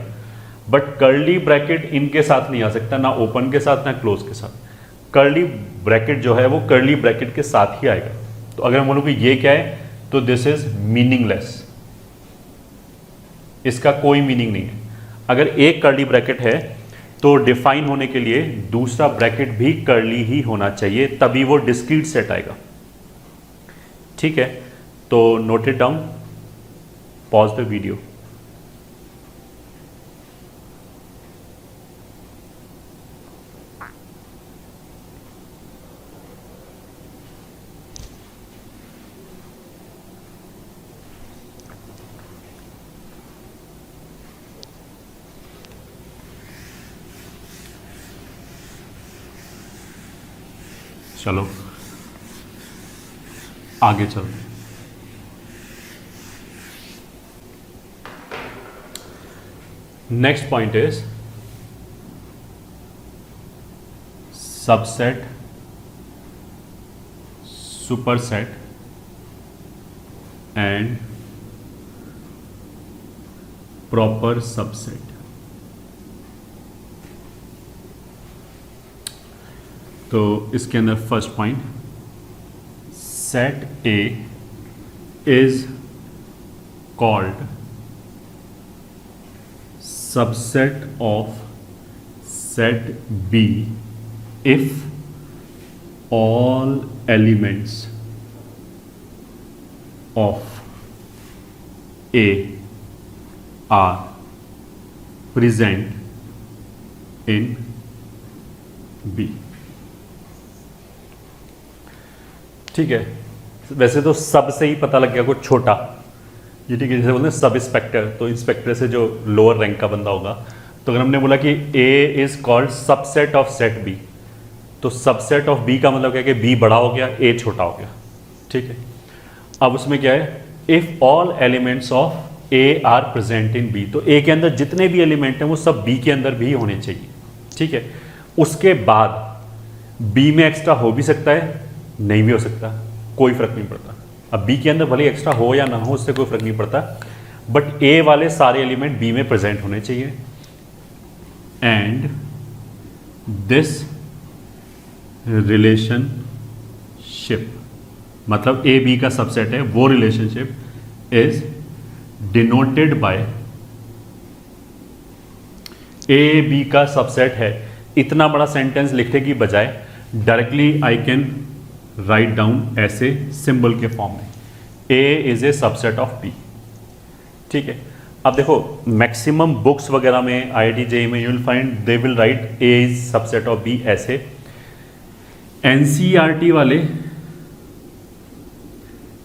बट कर्ली ब्रैकेट इनके साथ नहीं आ सकता, ना ओपन के साथ ना क्लोज के साथ। कर्ली ब्रैकेट जो है वो कर्ली ब्रैकेट के साथ ही आएगा। तो अगर मैं बोलूं कि ये क्या है, तो दिस इज मीनिंगलेस, इसका कोई मीनिंग नहीं है। अगर एक कर्ली ब्रैकेट है तो डिफाइन होने के लिए दूसरा ब्रैकेट भी कर्ली ही होना चाहिए, तभी वो डिस्क्रीट सेट आएगा, ठीक है। तो note it down, pause the video. चलो आगे चलते हैं। Next point is subset, superset and proper subset. तो इसके अंदर first point, set A is called subset of set B if all elements of A are present in B, ठीक है। वैसे तो सब से ही पता लग गया कुछ छोटा, ये ठीक है, जैसे बोलते हैं सब इंस्पेक्टर, तो इंस्पेक्टर से जो लोअर रैंक का बंदा होगा। तो अगर हमने बोला कि A is called subset of set B, तो सबसेट ऑफ बी का मतलब क्या है कि बी बड़ा हो गया, ए छोटा हो गया, ठीक है। अब उसमें क्या है, if all elements of A are present in B, तो ए के अंदर जितने भी एलिमेंट हैं वो सब बी के अंदर भी होने चाहिए, ठीक है। उसके बाद बी में एक्स्ट्रा हो भी सकता है, नहीं भी हो सकता, कोई फर्क नहीं पड़ता। अब बी के अंदर भले एक्स्ट्रा हो या ना हो, उससे कोई फर्क नहीं पड़ता, बट ए वाले सारे एलिमेंट बी में प्रेजेंट होने चाहिए। एंड दिस रिलेशनशिप, मतलब ए बी का सबसेट है, वो relationship is denoted by, A B का सबसेट है। इतना बड़ा सेंटेंस लिखने की बजाय directly I can write down ऐसे सिंबल के फॉर्म में, A is a subset of B, ठीक है। अब देखो मैक्सिमम बुक्स वगैरह में, IIT JEE में, you will find they will write A is subset of B ऐसे, एनसीईआरटी वाले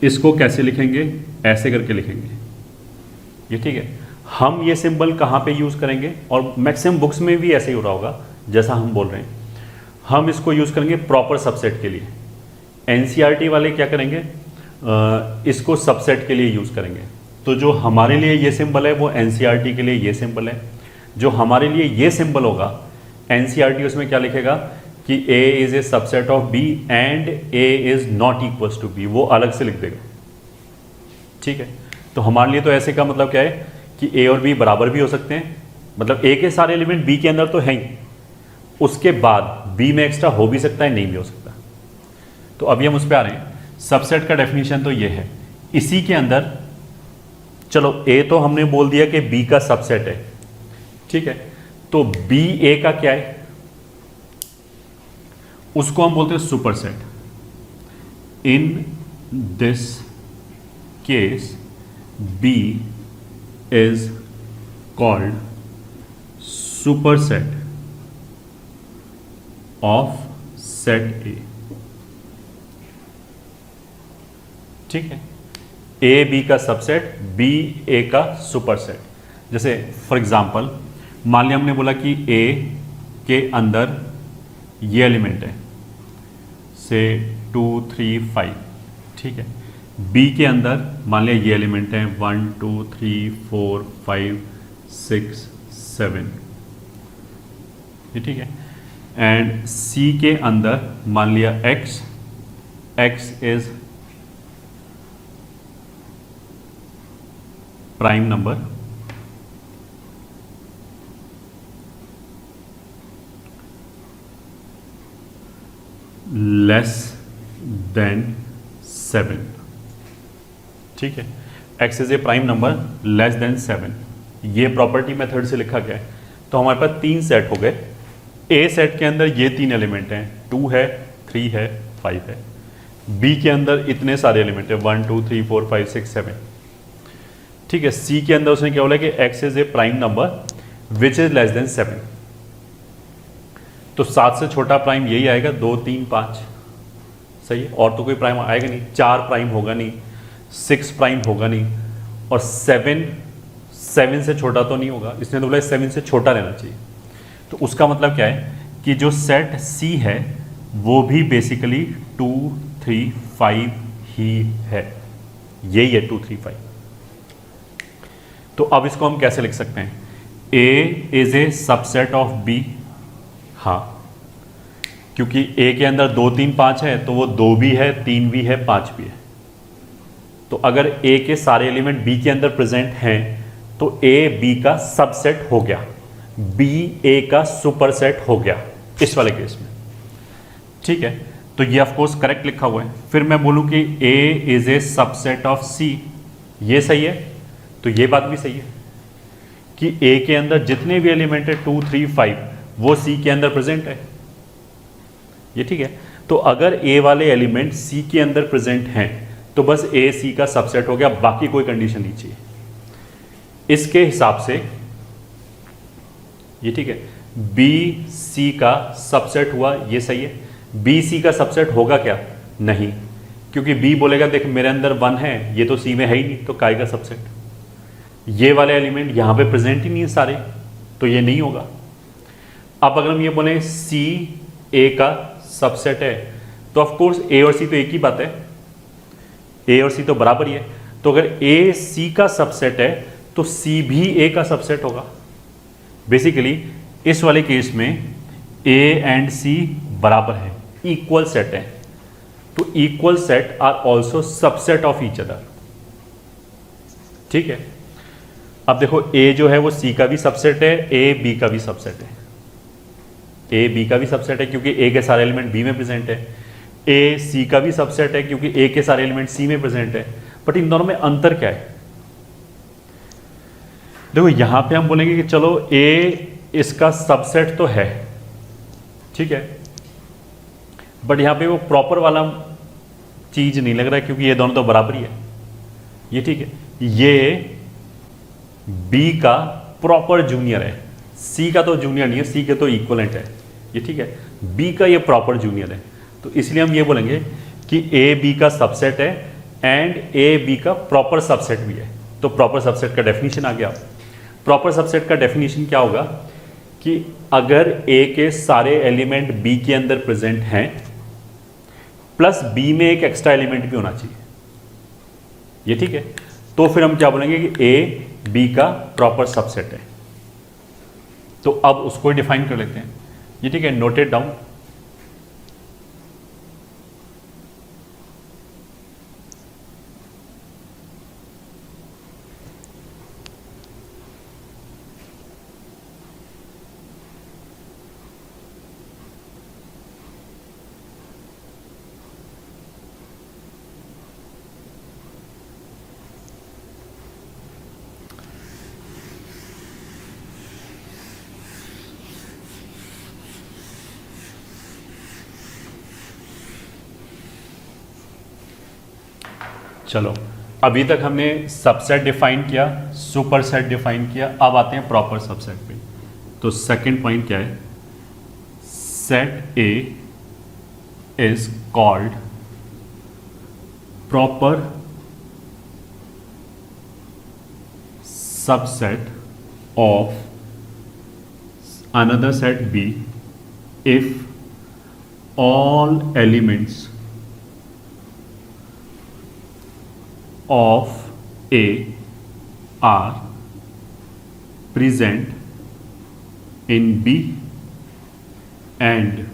इसको कैसे लिखेंगे, ऐसे करके लिखेंगे, ये ठीक है। हम ये सिंबल कहाँ पे यूज़ करेंगे, और मैक्सिमम बुक्स में भी ऐसे ही हो रहा होगा जैसा हम बोल रहे हैं। हम इसको यूज़ करेंगे प्रॉपर सबसेट के लिए। एनसीईआरटी वाले क्या करेंगे, इसको सबसेट के लिए यूज़ करेंगे। तो जो हमारे लिए ये सिंबल है वो एनसीईआरटी के लिए ये सिंबल है। जो हमारे लिए ये सिंबल होगा एनसीईआरटी उसमें क्या लिखेगा कि A is a subset of B and A is not equals to B, वो अलग से लिख देगा, ठीक है। तो हमारे लिए तो ऐसे का मतलब क्या है कि A और B बराबर भी हो सकते हैं, मतलब A के सारे एलिमेंट B के अंदर तो हैं ही, उसके बाद B में एक्स्ट्रा हो भी सकता है, नहीं भी हो सकता। तो अभी हम उस पर आ रहे हैं। सबसेट का डेफिनेशन तो ये है, इसी के अंदर चलो A तो हमने बोल दिया कि B का सबसेट है, ठीक है। तो B A का क्या है, उसको हम बोलते हैं superset. In this case B is called superset of set A, ठीक है। A B का सबसेट, B A का सुपरसेट। जैसे फॉर एग्जांपल मान लिया हमने बोला कि A के अंदर ये एलिमेंट है, से 2 3 5, ठीक है। B के अंदर मान लिया ये एलिमेंट है 1 2 3 4 5 6 7, ये ठीक है। एंड C के अंदर मान लिया X is prime number, less than 7, ठीक है। X is A prime number less than 7, ये प्रॉपर्टी मेथड से लिखा गया है। तो हमारे पास 3 सेट हो गए। A सेट के अंदर ये 3 एलिमेंट हैं, 2 है 3 है 5 है। B के अंदर इतने सारे एलिमेंट है 1 2 3 4 5 6 7, ठीक है। C के अंदर उसने क्या बोला कि X is A prime number which is less then 7, तो 7 से छोटा प्राइम यही आएगा 2 3 5, सही है। और तो कोई प्राइम आएगा नहीं, 4 प्राइम होगा नहीं, 6 प्राइम होगा नहीं, और 7 से छोटा तो नहीं होगा, इसने तो बोला 7 से छोटा रहना चाहिए। तो उसका मतलब क्या है कि जो सेट C है वो भी बेसिकली 2 3 5 ही है, यही है 2 3 5। तो अब इसको हम कैसे लिख सकते हैं, A is a subset of B, हाँ, क्योंकि A के अंदर 2 3 5 है तो वो 2 भी है 3 भी है 5 भी है। तो अगर A के सारे एलिमेंट B के अंदर प्रेजेंट हैं तो A B का सबसेट हो गया, B A का सुपरसेट हो गया इस वाले केस में, ठीक है। तो ये ऑफ कोर्स करेक्ट लिखा हुआ है। फिर मैं बोलूं कि A is a subset of C, ये सही है, तो ये बात भी सही है कि A के अंदर जितने भी एलिमेंट है 2 3 5 वो C के अंदर प्रेजेंट है, ये ठीक है। तो अगर A वाले एलिमेंट C के अंदर प्रेजेंट हैं तो बस A C का सबसेट हो गया, बाकी कोई कंडीशन नहीं चाहिए। इसके हिसाब से ये ठीक है, B C का सबसेट हुआ, ये सही है। B C का सबसेट होगा क्या, नहीं, क्योंकि B बोलेगा देख मेरे अंदर 1 है, ये तो C में है ही नहीं, तो काय का सबसेट। ये वाले एलिमेंट यहां पे प्रेजेंट ही नहीं है सारे, तो ये नहीं होगा। अब अगर हम ये बोले C A का सबसेट है तो ऑफ कोर्स A और C तो एक ही बात है, A और C तो बराबर ही है। तो अगर A C का सबसेट है तो C भी A का सबसेट होगा। बेसिकली इस वाले केस में A एंड C बराबर है, इक्वल सेट है, तो equal set are also subset of each other, ठीक है। अब देखो A जो है वो C का भी सबसेट है, A B का भी सबसेट है, A B का भी सबसेट है क्योंकि A के सारे एलिमेंट B में प्रेजेंट है, A C का भी सबसेट है क्योंकि A के सारे एलिमेंट C में प्रेजेंट है। बट इन दोनों में अंतर क्या है, देखो यहां पे हम बोलेंगे कि चलो A इसका सबसेट तो है, ठीक है, बट यहां पे वो प्रॉपर वाला चीज नहीं लग रहा है क्योंकि ये दोनों तो बराबर ही है, ये ठीक है। ये B का प्रॉपर जूनियर है, C का तो जूनियर नहीं है, C के तो इक्वलेंट है, ये ठीक है। B का ये प्रॉपर जूनियर है, तो तो इसलिए हम ये बोलेंगे कि ए बी का सबसेट है एंड ए बी का प्रॉपर सबसेट भी है। तो प्रॉपर सबसेट का डेफिनेशन आ गया। प्रॉपर सबसेट का डेफिनेशन क्या होगा कि अगर ए के सारे एलिमेंट बी के अंदर प्रेजेंट हैं प्लस बी में एक एक्स्ट्रा एलिमेंट भी होना चाहिए, ये ठीक है, तो फिर हम क्या बोलेंगे कि ए बी का प्रॉपर सबसेट है। तो अब उसको डिफाइन कर लेते हैं, ये ठीक है, नोटेड डाउन। चलो, अभी तक हमने सबसेट डिफाइन किया, सुपरसेट डिफाइन किया, अब आते हैं प्रॉपर सबसेट पे। तो सेकंड पॉइंट क्या है, set A is called proper subset of another set B if all elements of A are present in B and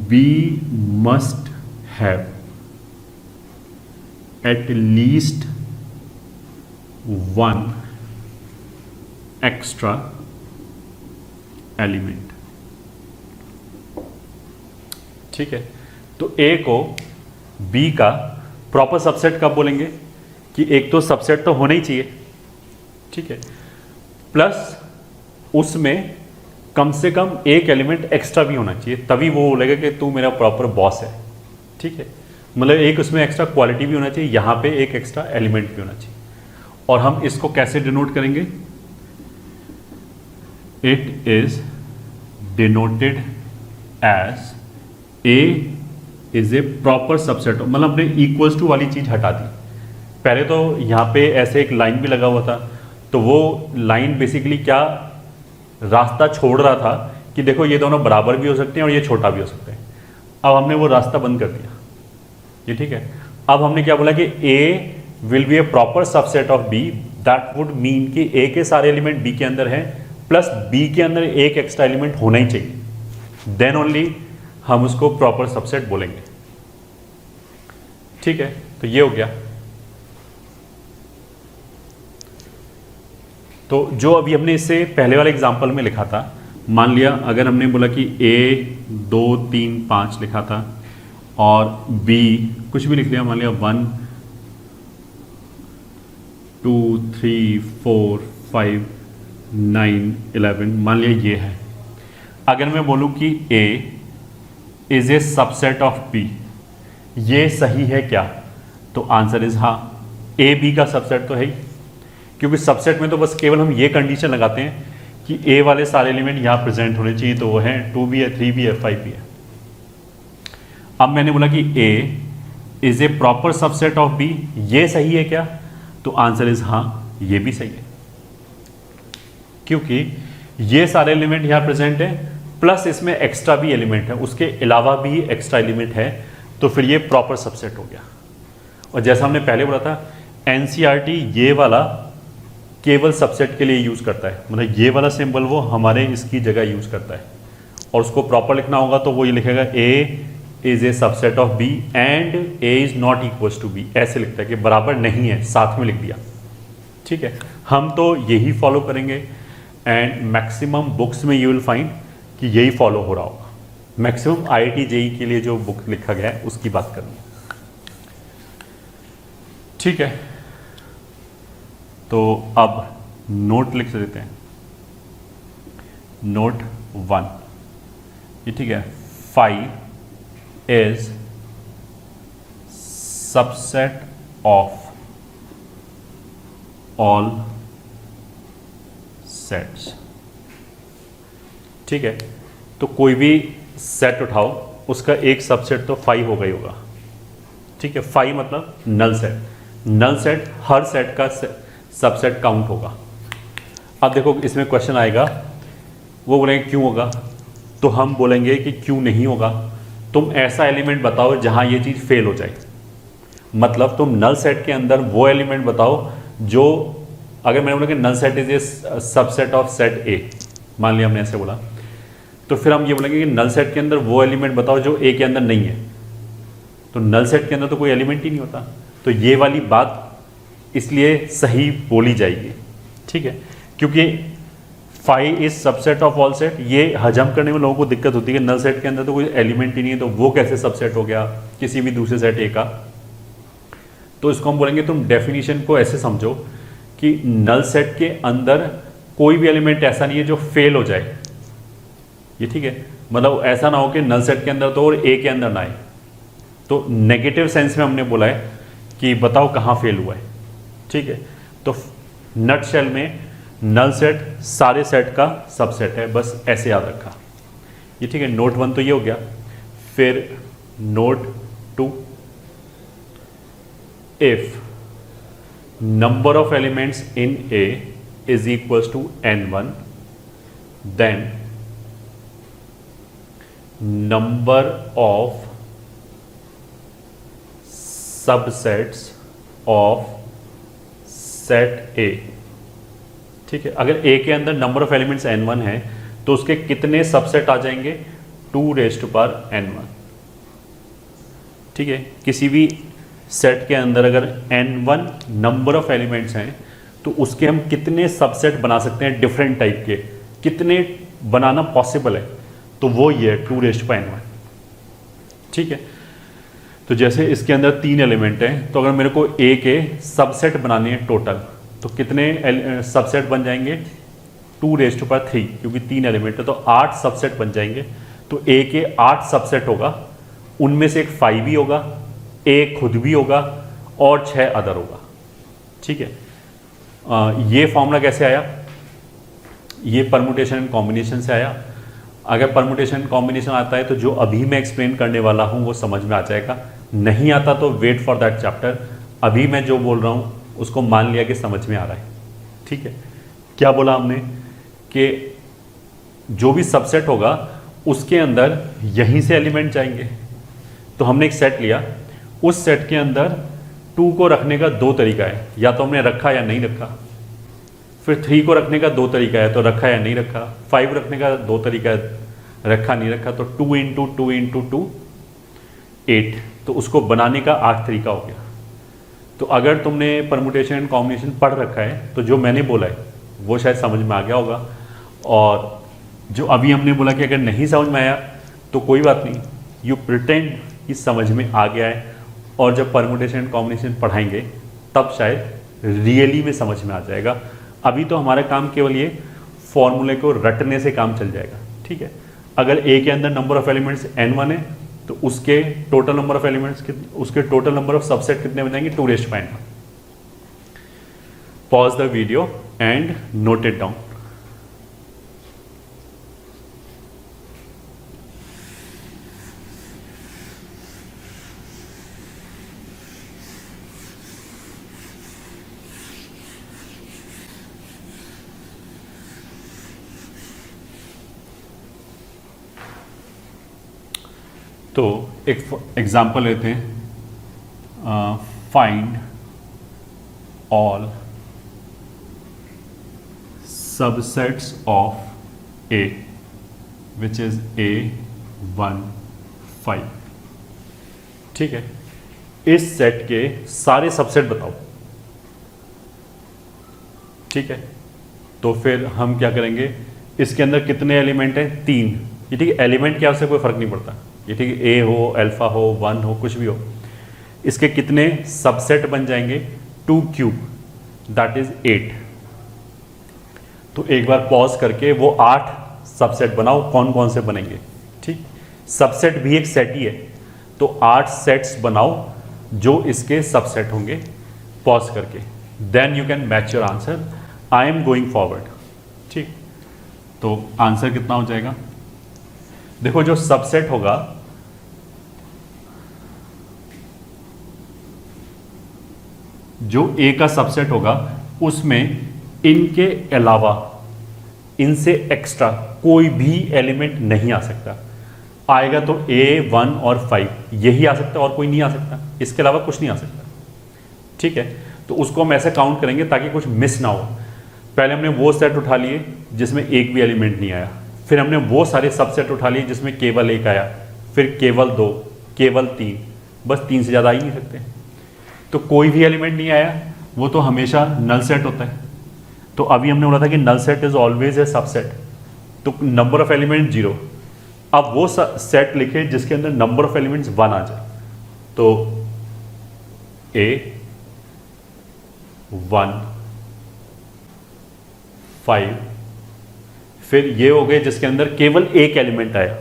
B must have at least one extra element. ठीक है, तो ए को B का proper subset कब बोलेंगे कि एक तो सबसेट तो होना ही चाहिए, ठीक है, प्लस उसमें कम से कम एक एलिमेंट एक्स्ट्रा भी होना चाहिए, तभी वो बोलेगा कि तू मेरा प्रॉपर बॉस है। ठीक है, मतलब एक उसमें एक्स्ट्रा क्वालिटी भी होना चाहिए, यहां पे एक एक्स्ट्रा एलिमेंट भी होना चाहिए। और हम इसको कैसे डिनोट करेंगे, it is denoted as A is a proper subset. मतलब हमने इक्वल्स टू वाली चीज हटा दी। पहले तो यहाँ पे ऐसे एक लाइन भी लगा हुआ था, तो वो लाइन बेसिकली क्या रास्ता छोड़ रहा था कि देखो ये दोनों बराबर भी हो सकते हैं और ये छोटा भी हो सकते हैं। अब हमने वो रास्ता बंद कर दिया, ये ठीक है। अब हमने क्या बोला कि A will be a proper subset of B, that would mean कि ए के सारे एलिमेंट बी के अंदर हैं प्लस बी के अंदर एक एक्स्ट्रा एलिमेंट होना ही चाहिए, देन ओनली हम उसको प्रॉपर सबसेट बोलेंगे। ठीक है, तो ये हो गया। तो जो अभी हमने इससे पहले वाले एग्जांपल में लिखा था, मान लिया अगर हमने बोला कि ए 2 3 5 लिखा था और बी कुछ भी लिख लिया, मान लिया 1 2 3 4 5 9 11, मान लिया ये है। अगर मैं बोलूं कि A is a subset of B, ये सही है क्या? तो आंसर इज हाँ, A B का सबसेट तो है ही, क्योंकि सबसेट में तो बस केवल हम ये कंडीशन लगाते हैं कि A वाले सारे एलिमेंट यहां प्रेजेंट होने चाहिए, तो वो है 2 भी है, 3 भी है, 5 भी है। अब मैंने बोला कि A is a proper subset of B, ये सही है क्या? तो आंसर इज हाँ, ये भी सही है, क्योंकि ये सारे एलिमेंट यहां प्रेजेंट है प्लस इसमें एक्स्ट्रा भी एलिमेंट है, उसके अलावा भी एक्स्ट्रा एलिमेंट है, तो फिर ये प्रॉपर सबसेट हो गया। और जैसा हमने पहले बोला था, एनसीईआरटी ये वाला केवल सबसेट के लिए यूज करता है, मतलब ये वाला सिंबल वो हमारे इसकी जगह यूज करता है। और उसको प्रॉपर लिखना होगा तो वो ये लिखेगा A is a subset of B and A is not equal to B, ऐसे लिखता है कि बराबर नहीं है, साथ में लिख दिया। ठीक है, हम तो यही फॉलो करेंगे एंड मैक्सिमम बुक्स में यू विल फाइंड कि यही फॉलो हो रहा होगा। मैक्सिमम आईआईटी जेई के लिए जो बुक लिखा गया है उसकी बात करूंगा। ठीक है, तो अब नोट लिख देते हैं। नोट 1, ये ठीक है, 5 is subset of all sets. ठीक है, तो कोई भी सेट उठाओ उसका एक सबसेट तो फाई होगा ही होगा, ठीक है। फाई मतलब नल सेट, नल सेट हर सेट का सबसेट काउंट होगा। अब देखो इसमें क्वेश्चन आएगा, वो बोलेंगे क्यों होगा, तो हम बोलेंगे कि क्यों नहीं होगा, तुम ऐसा एलिमेंट बताओ जहां ये चीज़ फेल हो जाए। मतलब तुम नल सेट के अंदर वो एलिमेंट बताओ जो, अगर मैंने बोला कि null set is a subset of set A, मान लिया हमने ऐसे बोला, तो फिर हम ये बोलेंगे कि नल सेट के अंदर वो एलिमेंट बताओ जो ए के अंदर नहीं है। तो नल सेट के अंदर तो कोई एलिमेंट ही नहीं होता, तो ये वाली बात इसलिए सही बोली जाएगी, ठीक है। क्योंकि phi is subset of all set, ये हजम करने में लोगों को दिक्कत होती है कि नल सेट के अंदर तो कोई एलिमेंट ही नहीं है, तो वो कैसे सबसेट हो गया किसी भी दूसरे सेट ए का। तो इसको हम बोलेंगे, तुम डेफिनेशन को ऐसे समझो कि नल सेट के अंदर कोई भी एलिमेंट ऐसा नहीं है जो फेल हो जाए, ये ठीक है। मतलब ऐसा ना हो कि नल सेट के अंदर तो और ए के अंदर ना आए। तो नेगेटिव सेंस में हमने बोला है कि बताओ कहाँ फेल हुआ है, ठीक है। तो नटशेल में नल सेट सारे सेट का सबसेट है, बस ऐसे याद रखा, ये ठीक है। नोट 1 तो ये हो गया। फिर note 2, if number of elements in A is equals to n1, then number of subsets of set A, ठीक है। अगर ए के अंदर नंबर ऑफ एलिमेंट्स n1 है तो उसके कितने सबसेट आ जाएंगे, 2n1, ठीक है। किसी भी सेट के अंदर अगर n1 नंबर ऑफ एलिमेंट्स हैं तो उसके हम कितने सबसेट बना सकते हैं डिफरेंट टाइप के, कितने बनाना पॉसिबल है, तो वो ये है 2n1, ठीक है। तो जैसे इसके अंदर 3 एलिमेंट हैं, तो अगर मेरे को ए के सबसेट बनाने हैं टोटल, तो कितने सबसेट बन जाएंगे, 2^3, क्योंकि 3 एलिमेंट है तो 8 सबसेट बन जाएंगे। तो ए के 8 सबसेट होगा, उनमें से एक फाई भी होगा, ए खुद भी होगा और 6 अदर होगा, ठीक है। ये फॉर्मूला कैसे आया, ये परमुटेशन एंड कॉम्बिनेशन से आया। अगर परमुटेशन कॉम्बिनेशन आता है तो जो अभी मैं एक्सप्लेन करने वाला हूँ वो समझ में आ जाएगा, नहीं आता तो वेट फॉर दैट चैप्टर। अभी मैं जो बोल रहा हूँ उसको मान लिया कि समझ में आ रहा है, ठीक है। क्या बोला हमने कि जो भी सबसेट होगा उसके अंदर यहीं से एलिमेंट जाएंगे। तो हमने एक सेट लिया, उस सेट के अंदर 2 को रखने का 2 तरीका है, या तो हमने रखा या नहीं रखा। फिर 3 को रखने का 2 तरीका है, तो रखा या नहीं रखा। 5 रखने का 2 तरीका है, रखा नहीं रखा। तो 2 × 2 × 2 8, तो उसको बनाने का 8 तरीका हो गया। तो अगर तुमने परमुटेशन एंड कॉम्बिनेशन पढ़ रखा है तो जो मैंने बोला है वो शायद समझ में आ गया होगा। और जो अभी हमने बोला कि अगर नहीं समझ में आया तो कोई बात नहीं, यू प्रिटेंड कि समझ में आ गया है, और जब परमुटेशन एंड कॉम्बिनेशन पढ़ाएंगे तब शायद रियली में समझ में आ जाएगा। अभी तो हमारा काम केवल ये फॉर्मूले को रटने से काम चल जाएगा, ठीक है। अगर ए के अंदर नंबर ऑफ एलिमेंट्स n1 है तो उसके टोटल नंबर ऑफ एलिमेंट्स, उसके टोटल नंबर ऑफ सबसेट कितने बन जाएंगे, 2^1। Pause the video and note it down. तो एक एग्जाम्पल लेते हैं, find all subsets of A which is A1 5, ठीक है। इस सेट के सारे सबसेट बताओ, ठीक है। तो फिर हम क्या करेंगे, इसके अंदर कितने एलिमेंट हैं, 3, ये ठीक है। एलिमेंट क्या, उससे कोई फर्क नहीं पड़ता, ये ठीक है। ए हो, अल्फा हो, 1 हो, कुछ भी हो। इसके कितने सबसेट बन जाएंगे, 2³ दैट इज 8। तो एक बार पॉज करके वो 8 सबसेट बनाओ, कौन कौन से बनेंगे, ठीक। सबसेट भी एक सेट ही है, तो 8 सेट्स बनाओ जो इसके सबसेट होंगे, पॉज करके। Then you can match your answer. I am going forward, ठीक। तो आंसर कितना हो जाएगा, देखो जो सबसेट होगा जो ए का सबसेट होगा उसमें इनके अलावा, इनसे एक्स्ट्रा कोई भी एलिमेंट नहीं आ सकता। आएगा तो ए, 1 और 5 यही आ सकता है और कोई नहीं आ सकता, इसके अलावा कुछ नहीं आ सकता। ठीक है, तो उसको हम ऐसे काउंट करेंगे ताकि कुछ मिस ना हो। पहले हमने वो सेट उठा लिए जिसमें एक भी एलिमेंट नहीं आया, फिर हमने वो सारे सबसेट उठा लिए जिसमें केवल एक आया, फिर केवल 2, केवल 3, बस 3 से ज़्यादा आ ही नहीं सकते। तो कोई भी एलिमेंट नहीं आया वो तो हमेशा नल सेट होता है। तो अभी हमने बोला था कि null set is always a subset, तो नंबर ऑफ एलिमेंट 0। अब वो सेट लिखे जिसके अंदर नंबर ऑफ एलिमेंट्स 1 आ जाए, तो ए 1 5, फिर ये हो गए जिसके अंदर केवल एक एलिमेंट आया।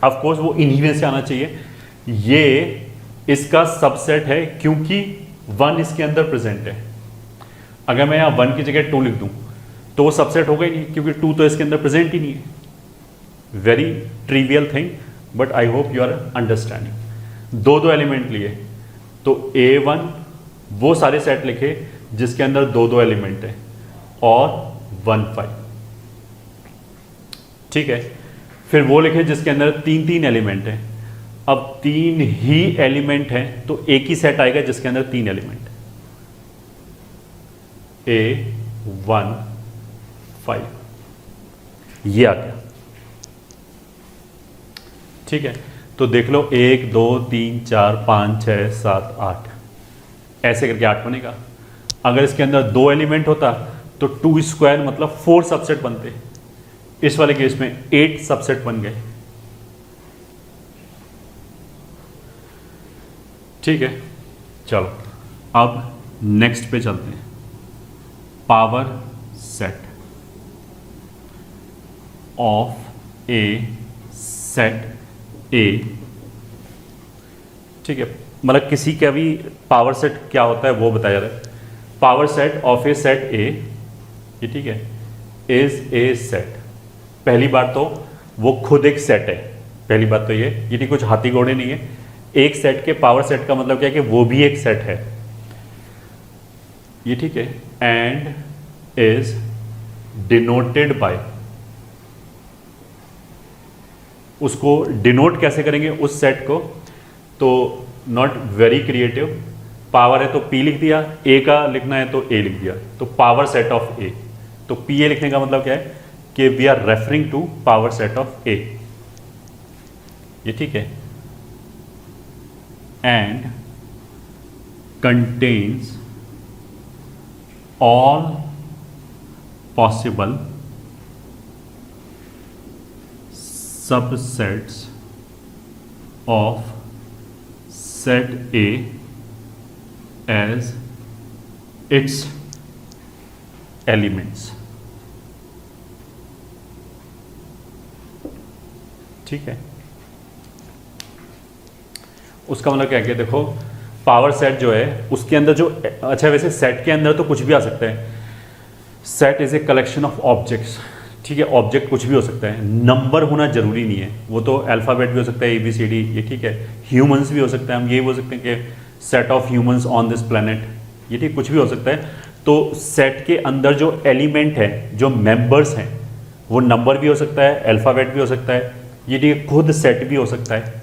ऑफ कोर्स वो इन्हीं में से आना चाहिए, ये इसका सबसेट है क्योंकि 1 इसके अंदर प्रेजेंट है। अगर मैं यहाँ 1 की जगह 2 लिख दूं तो वो सबसेट होगा ही नहीं, क्योंकि 2 तो इसके अंदर प्रेजेंट ही नहीं है। Very trivial thing, but I hope you are understanding. दो एलिमेंट लिए तो A1 वो सारे सेट लिखे जिसके अंदर दो एलिमेंट है और 1 5। ठीक है, फिर वो लिखे जिसके अंदर 3 एलिमेंट है। अब 3 ही एलिमेंट है तो एक ही सेट आएगा जिसके अंदर 3 एलिमेंट, A1 5 ये आ गया। ठीक है, तो देख लो 1 2 3 4 5 6 7 8 ऐसे करके 8 बनेगा। अगर इसके अंदर 2 एलिमेंट होता तो 2 स्क्वायर मतलब 4 सबसेट बनते। इस वाले केस में 8 सबसेट बन गए। ठीक है, चलो अब नेक्स्ट पे चलते हैं। Power set of a set A. ठीक है, मतलब किसी का भी पावर सेट क्या होता है वो बताया जा रहा है। Power set of a set ए, ये ठीक है, इज ए सेट। पहली बात तो वो खुद एक सेट है, पहली बात तो ये नहीं कुछ हाथी घोड़े नहीं है। एक सेट के पावर सेट का मतलब क्या है कि वो भी एक सेट है, ये ठीक है। एंड इज डिनोटेड बाय, उसको डिनोट कैसे करेंगे उस सेट को, तो नॉट वेरी क्रिएटिव। पावर है तो P लिख दिया, A का लिखना है तो A लिख दिया, तो पावर सेट ऑफ A। तो PA लिखने का मतलब क्या है कि we are referring to power set of A, ये ठीक है। And contains all possible subsets of set A as its elements। ठीक है, उसका मतलब क्या है, देखो पावर सेट जो है उसके अंदर जो, अच्छा वैसे सेट के अंदर तो कुछ भी आ सकता है। Set is a collection of objects, ठीक है, ऑब्जेक्ट कुछ भी हो सकता है, नंबर होना जरूरी नहीं है। वो तो अल्फ़ाबेट भी हो सकता है ABCD, ये ठीक है। ह्यूमंस भी हो सकता है, हम ये बोल सकते हैं कि set of humans on this planet, ये ठीक, कुछ भी हो सकता है। तो सेट के अंदर जो एलिमेंट है, जो मेंबर्स हैं, वो नंबर भी हो सकता है, अल्फ़ाबेट भी हो सकता है, ये ठीक है, खुद सेट भी हो सकता है।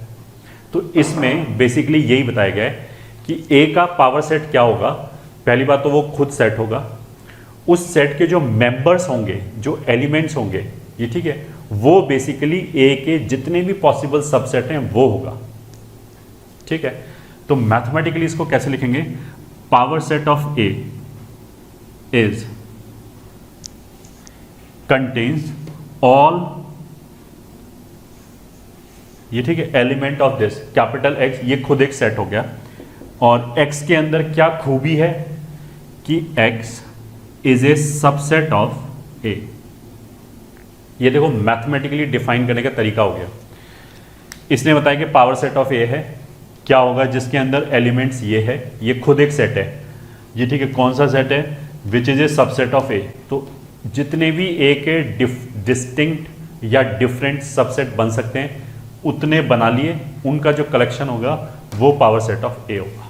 तो इसमें बेसिकली यही बताया गया है कि A का पावर सेट क्या होगा। पहली बात तो वो खुद सेट होगा, उस सेट के जो मेंबर्स होंगे, जो एलिमेंट्स होंगे, ये ठीक है, वो बेसिकली A के जितने भी पॉसिबल सबसेट हैं वो होगा। ठीक है, तो मैथमेटिकली इसको कैसे लिखेंगे, power set of A is contains all, ये ठीक है, element of this capital X, ये खुद एक सेट हो गया। और X के अंदर क्या खूबी है कि X is a subset of A। ये देखो मैथमेटिकली डिफाइन करने का तरीका हो गया। इसने बताया कि पावर सेट ऑफ A है, क्या होगा जिसके अंदर एलिमेंट्स ये है, ये खुद एक सेट है, ये ठीक है, कौन सा सेट है, which is a subset of A। तो जितने भी A के डिस्टिंक्ट या डिफरेंट सबसेट बन सकते हैं उतने बना लिए, उनका जो कलेक्शन होगा वो पावर सेट ऑफ A होगा।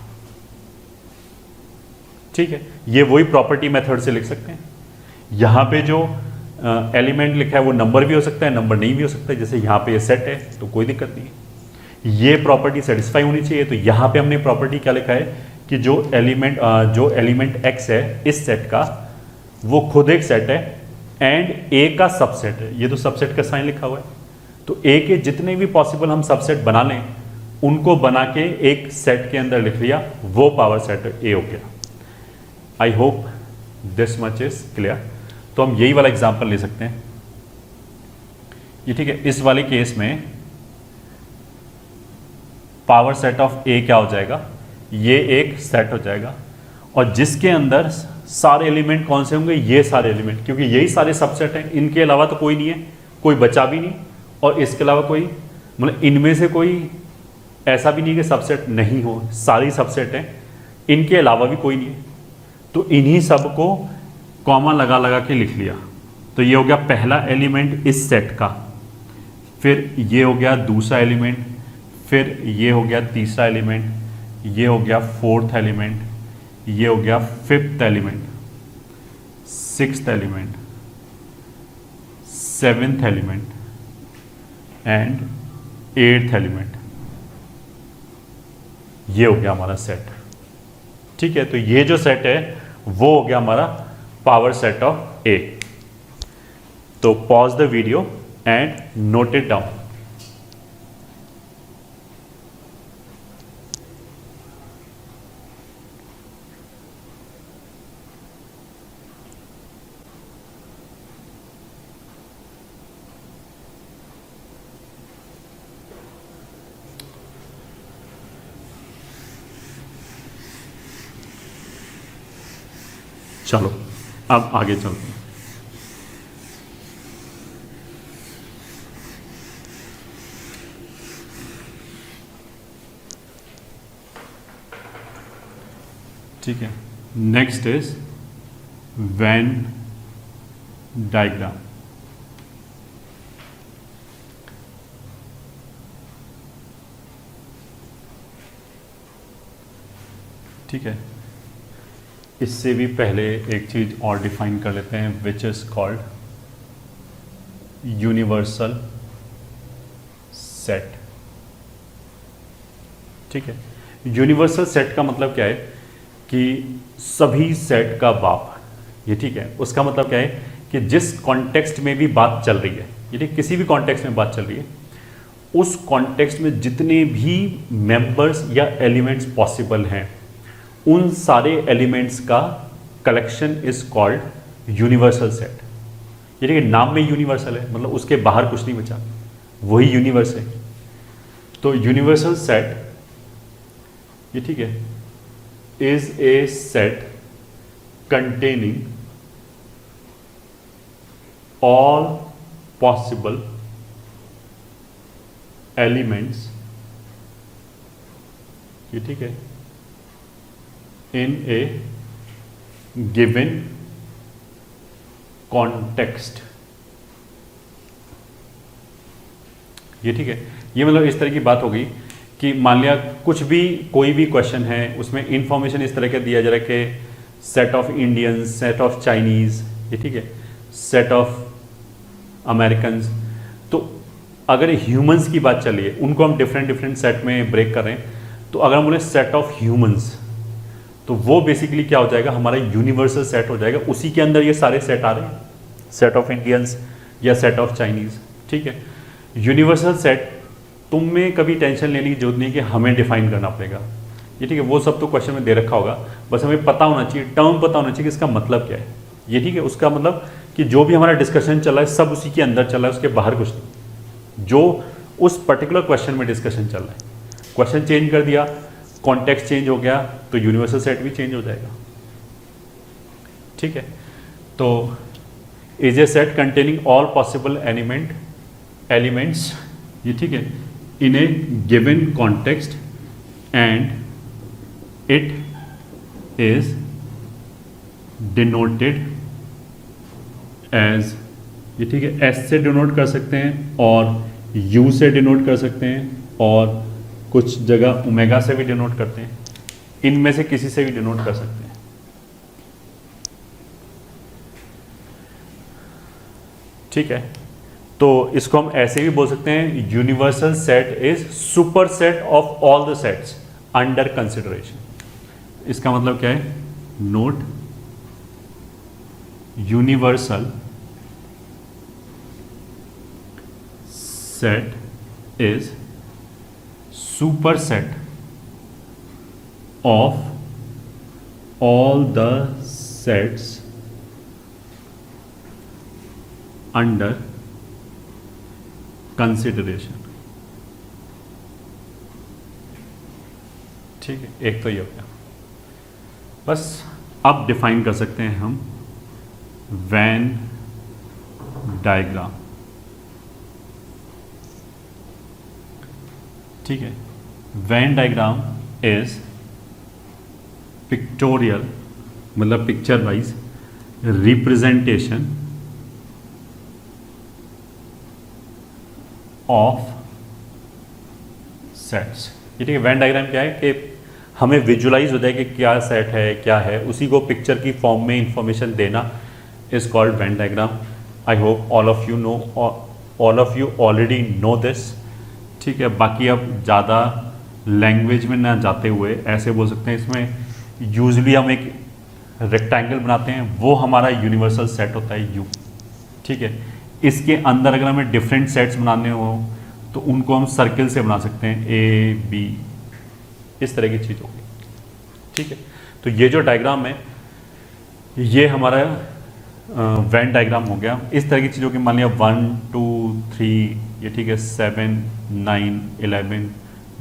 ठीक है, ये वही प्रॉपर्टी मेथड से लिख सकते हैं। यहाँ पे जो एलिमेंट लिखा है वो नंबर भी हो सकता है, नंबर नहीं भी हो सकता है। जैसे यहाँ पे ये सेट है तो कोई दिक्कत नहीं है, ये प्रॉपर्टी सेटिस्फाई होनी चाहिए। तो यहाँ पे हमने प्रॉपर्टी क्या लिखा है कि जो एलिमेंट x है इस सेट का, वो खुद एक सेट है एंड a का सबसेट है। ये तो सबसेट का साइन लिखा हुआ है, तो a के जितने भी पॉसिबल हम सबसेट बना लें उनको बना के एक सेट के अंदर लिख लिया, वो पावर सेट a हो गया। I hope this much is clear. तो हम यही वाला एग्जांपल ले सकते हैं, ये ठीक है। इस वाले केस में पावर सेट ऑफ a क्या हो जाएगा, ये एक सेट हो जाएगा और जिसके अंदर सारे एलिमेंट कौन से होंगे, ये सारे एलिमेंट, क्योंकि यही सारे सबसेट हैं, इनके अलावा तो कोई नहीं है, कोई बचा भी नहीं, और इसके अलावा कोई, मतलब इनमें से कोई ऐसा भी नहीं कि सबसेट नहीं हो, सारी सबसेट हैं, इनके अलावा भी कोई नहीं है। तो इन्हीं सब को कॉमा लगा लगा के लिख लिया। तो ये हो गया पहला एलिमेंट इस सेट का, फिर ये हो गया दूसरा एलिमेंट, फिर ये हो गया तीसरा एलिमेंट, ये हो गया फोर्थ एलिमेंट, ये हो गया fifth element, sixth element, seventh element and eighth element. ये हो गया हमारा सेट, ठीक है। तो ये जो सेट है वो हो गया हमारा पावर सेट ऑफ ए। तो pause the video and note it down. चलो अब आगे चलते हैं। ठीक है, नेक्स्ट इज वेन डायग्राम। ठीक है, इससे भी पहले एक चीज़ और डिफाइन कर लेते हैं, which is called universal set. ठीक है, यूनिवर्सल सेट का मतलब क्या है कि सभी सेट का बाप, ये ठीक है। उसका मतलब क्या है कि जिस कॉन्टेक्स्ट में भी बात चल रही है, ये ठीक, किसी भी कॉन्टेक्स्ट में बात चल रही है, उस कॉन्टेक्स्ट में जितने भी मेंबर्स या एलिमेंट्स पॉसिबल हैं, उन सारे एलिमेंट्स का collection is called universal set. ये ठीक है, नाम में यूनिवर्सल है, मतलब उसके बाहर कुछ नहीं बचा, वही यूनिवर्स है। तो यूनिवर्सल सेट, ये ठीक है, is a set containing all possible elements, ये ठीक है, in a given context। ये ठीक है, ये मतलब इस तरह की बात हो गई कि मान लिया कुछ भी, कोई भी क्वेश्चन है, उसमें इंफॉर्मेशन इस तरह का दिया जा रहा है कि set of Indians, set of Chinese, ये ठीक है, सेट ऑफ अमेरिकन्स। तो अगर ह्यूमंस की बात चली है, उनको हम डिफरेंट सेट में ब्रेक कर रहे हैं, तो अगर हम बोले सेट ऑफ ह्यूमंस, तो वो बेसिकली क्या हो जाएगा, हमारा यूनिवर्सल सेट हो जाएगा। उसी के अंदर ये सारे सेट आ रहे हैं, सेट ऑफ इंडियंस या सेट ऑफ चाइनीज। ठीक है, यूनिवर्सल सेट तुम में कभी टेंशन लेने की जरूरत नहीं कि हमें डिफाइन करना पड़ेगा, ये ठीक है, वो सब तो क्वेश्चन में दे रखा होगा, बस हमें पता होना चाहिए, टर्म पता होना चाहिए कि इसका मतलब क्या है। ये ठीक है, उसका मतलब कि जो भी हमारा डिस्कशन चल रहा है सब उसी के अंदर चल रहा है, उसके बाहर कुछ नहीं। जो उस पर्टिकुलर क्वेश्चन में डिस्कशन चल रहा है, क्वेश्चन चेंज कर दिया, कॉन्टेक्स्ट चेंज हो गया, तो यूनिवर्सल सेट भी चेंज हो जाएगा। ठीक है, तो is a set containing all possible elements, ये ठीक है, in a given context and it is denoted as, ये ठीक है, एस से डिनोट कर सकते हैं और यू से डिनोट कर सकते हैं और कुछ जगह ओमेगा से भी डिनोट करते हैं, इनमें से किसी से भी डिनोट कर सकते हैं। ठीक है, तो इसको हम ऐसे भी बोल सकते हैं, universal set is super set of all the sets under consideration. इसका मतलब क्या है, note universal set is super set of all the sets under consideration. ठीक है, एक तो ये हो गया। बस अब डिफाइन कर सकते हैं हम वेन डायग्राम। ठीक है, वेन डायग्राम इज पिक्टोरियल, मतलब picture wise representation of sets. ठीक है, वेन डायग्राम क्या है कि हमें विजुलाइज होता है कि क्या सेट है क्या है, उसी को पिक्चर की फॉर्म में इंफॉर्मेशन देना is called Venn diagram. I hope all of you already know this. ठीक है, बाकी अब ज़्यादा लैंग्वेज में ना जाते हुए ऐसे बोल सकते हैं, इसमें यूजली हम एक रेक्टेंगल बनाते हैं, वो हमारा यूनिवर्सल सेट होता है यू। ठीक है, इसके अंदर अगर हमें डिफरेंट सेट्स बनाने हो तो उनको हम सर्किल से बना सकते हैं, ए बी, इस तरह की चीज़ होगी। ठीक है, तो ये जो डायग्राम है ये हमारा वेन डायग्राम हो गया। इस तरह की चीज़ों की मान लिया 1 2 3, ये ठीक है, 7 9 11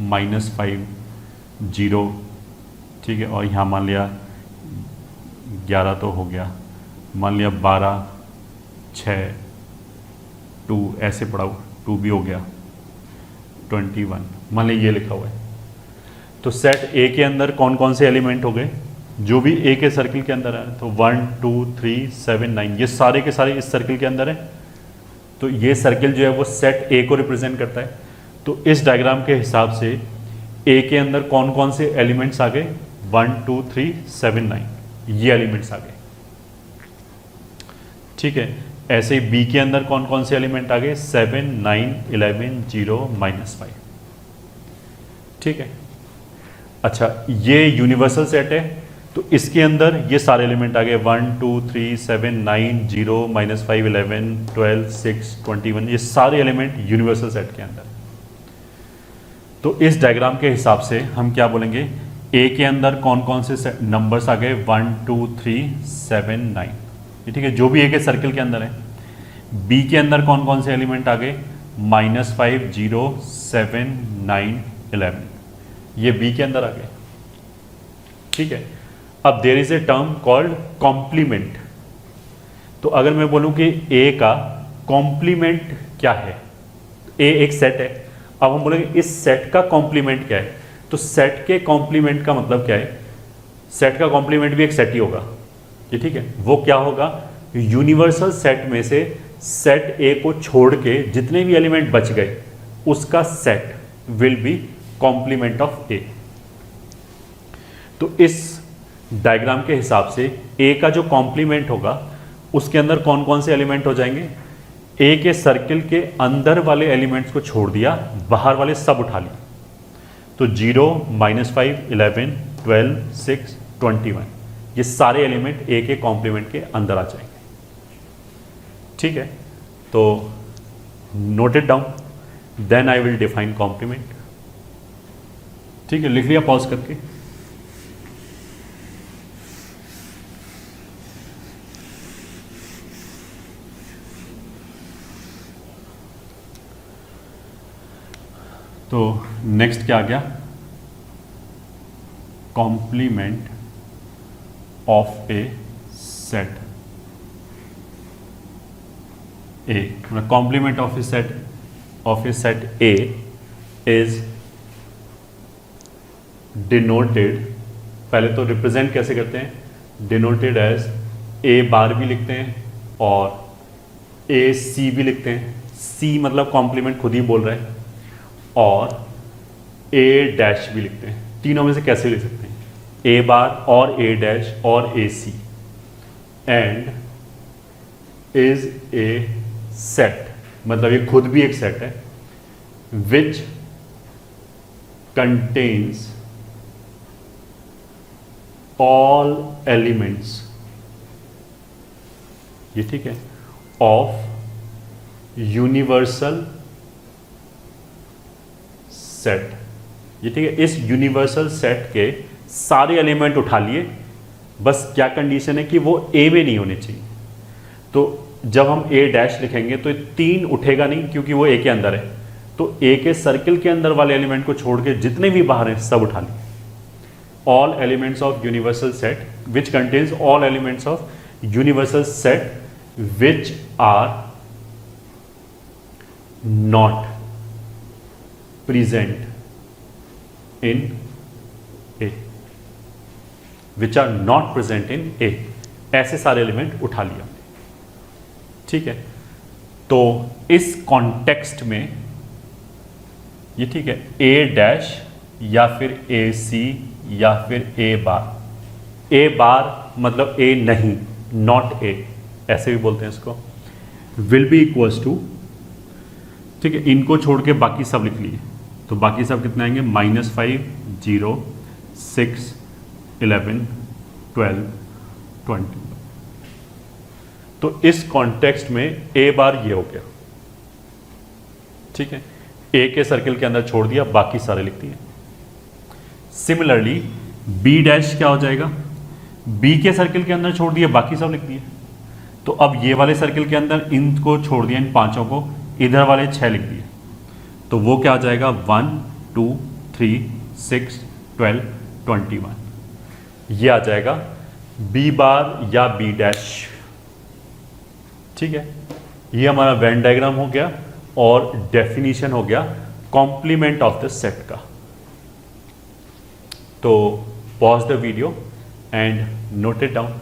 -5 0। ठीक है, और यहाँ मान लिया 11 तो हो गया, मान लिया 12 6 2, ऐसे पढ़ा हुआ 2 भी हो गया, 21 मान लिया ये लिखा हुआ है। तो सेट ए के अंदर कौन कौन से एलिमेंट हो गए, जो भी ए के सर्किल के अंदर है, तो 1 2 3 7 9 ये सारे के सारे इस सर्किल के अंदर है। तो ये सर्किल जो है वो सेट ए को रिप्रेजेंट करता है। तो इस डायग्राम के हिसाब से ए के अंदर कौन कौन से एलिमेंट्स आ गए, 1 2 3 7 9 ये एलिमेंट्स आ गए। ठीक है, ऐसे ही बी के अंदर कौन कौन से एलिमेंट आ गए, 7 9 11 0 -5। ठीक है, अच्छा ये यूनिवर्सल सेट है, तो इसके अंदर ये सारे एलिमेंट आ गए, 1 2 3 7 9 0 -5 11 12 6 21, ये सारे एलिमेंट यूनिवर्सल सेट के अंदर। तो इस डायग्राम के हिसाब से हम क्या बोलेंगे, ए के अंदर कौन कौन से नंबर्स आ गए, 1 2 3 7 9, ये ठीक है, जो भी ए के सर्किल के अंदर है। बी के अंदर कौन कौन से एलिमेंट आ गए, -5 0 7 9 11, ये बी के अंदर आ गए। ठीक है, अब there is a term called complement. तो अगर मैं बोलूं कि ए का कॉम्प्लीमेंट क्या है, ए एक सेट है, अब हम बोलेंगे इस सेट का कॉम्प्लीमेंट क्या है। तो सेट के कॉम्प्लीमेंट का मतलब क्या है, सेट का कॉम्प्लीमेंट भी एक सेट ही होगा। ये ठीक है, वो क्या होगा, यूनिवर्सल सेट में से सेट ए को छोड़ के जितने भी एलिमेंट बच गए उसका set will be complement of A. तो इस डायग्राम के हिसाब से ए का जो कॉम्प्लीमेंट होगा उसके अंदर कौन कौन से एलिमेंट हो जाएंगे, ए के सर्किल के अंदर वाले एलिमेंट्स को छोड़ दिया, बाहर वाले सब उठा लिए। तो 0 -5 11 12 6 21 ये सारे एलिमेंट ए के कॉम्प्लीमेंट के अंदर आ जाएंगे। ठीक है, तो note it down, then I will define complement. ठीक है, लिख लिया पॉज करके। तो नेक्स्ट क्या आ गया, complement of a set A, मतलब complement of a set A is denoted, पहले तो रिप्रेजेंट कैसे करते हैं, डिनोटेड एज ए बार भी लिखते हैं और ए सी भी लिखते हैं। सी मतलब कॉम्प्लीमेंट खुद ही बोल रहा है, और ए डैश भी लिखते हैं। तीनों में से कैसे लिख सकते हैं, ए बार और ए डैश और ए सी, एंड इज ए सेट, मतलब ये खुद भी एक सेट है, विच कंटेन्स ऑल एलिमेंट्स, ये ठीक है, ऑफ यूनिवर्सल सेट, ये ठीक है। इस यूनिवर्सल सेट के सारे एलिमेंट उठा लिए, बस क्या कंडीशन है कि वो ए में नहीं होने चाहिए। तो जब हम ए डैश लिखेंगे तो 3 उठेगा नहीं, क्योंकि वो ए के अंदर है। तो ए के सर्किल के अंदर वाले एलिमेंट को छोड़ के जितने भी बाहर हैं सब उठा लिए। All elements of universal set which contains all elements of universal set which are not present in A, which are not present in A, ऐसे सारे एलिमेंट उठा लिया, ठीक है। तो इस कॉन्टेक्स्ट में ये ठीक है, ए डैश या फिर ए सी या फिर ए बार मतलब ए नहीं, नॉट ए, ऐसे भी बोलते हैं इसको, विल बी इक्वल्स टू, ठीक है, इनको छोड़ के बाकी सब लिख लिए। तो बाकी सब कितने आएंगे, -5, 0, 6, 11, 12, 20। तो इस कॉन्टेक्स्ट में ए बार ये हो गया, ठीक है, ए के सर्किल के अंदर छोड़ दिया, बाकी सारे लिख दिए। सिमिलरली बी डैश क्या हो जाएगा, बी के सर्किल के अंदर छोड़ दिया, बाकी सब लिख दिए। तो अब ये वाले सर्किल के अंदर इनको छोड़ दिया, इन 5 को, इधर वाले 6 लिख दिए। तो वो क्या आ जाएगा, 1, 2, 3, 6, 12, 21, ये आ जाएगा बी बार या बी डैश, ठीक है। ये हमारा वेन डायग्राम हो गया और डेफिनेशन हो गया कॉम्प्लीमेंट ऑफ द सेट का। तो pause the video and note it down.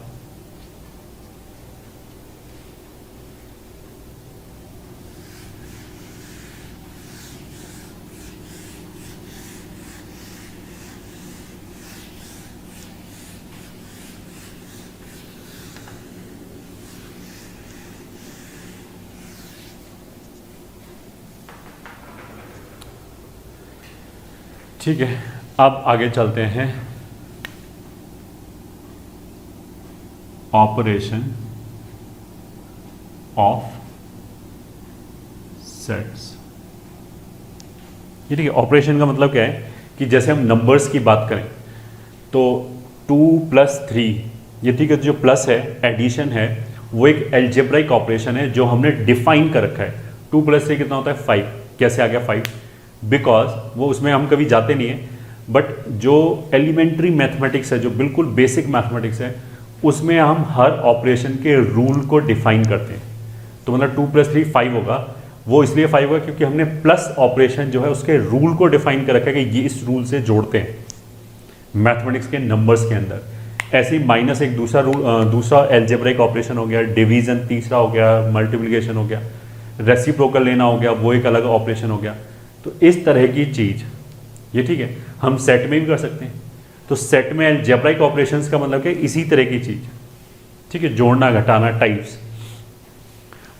ठीक है, अब आगे चलते हैं ऑपरेशन ऑफ सेट्स। ये ठीक है, ऑपरेशन का मतलब क्या है कि जैसे हम नंबर्स की बात करें तो 2 + 3, ये ठीक है, जो प्लस है, एडिशन है, वो एक एल्जेब्राइक ऑपरेशन है जो हमने डिफाइन कर रखा है। 2 + 3 कितना होता है, 5। कैसे आ गया 5? बिकॉज वो उसमें हम कभी जाते नहीं हैं, बट जो एलिमेंट्री मैथमेटिक्स है, जो बिल्कुल बेसिक मैथमेटिक्स है, उसमें हम हर ऑपरेशन के रूल को डिफाइन करते हैं। तो मतलब 2 + 3 5 होगा, वो इसलिए 5 होगा क्योंकि हमने प्लस ऑपरेशन जो है उसके रूल को डिफाइन कर रखा है कि ये इस रूल से जोड़ते हैं मैथमेटिक्स के नंबर्स के अंदर। ऐसे ही -1 दूसरा एल्जेब्रिक ऑपरेशन हो गया, डिवीजन तीसरा हो गया, मल्टीप्लिकेशन हो गया, रेसिप्रोकल लेना हो गया, वो एक अलग ऑपरेशन हो गया। तो इस तरह की चीज़ ये ठीक है, हम सेट में भी कर सकते हैं। तो सेट में एल्जेब्रिक ऑपरेशंस का मतलब क्या, इसी तरह की चीज़, ठीक है, जोड़ना घटाना टाइप्स,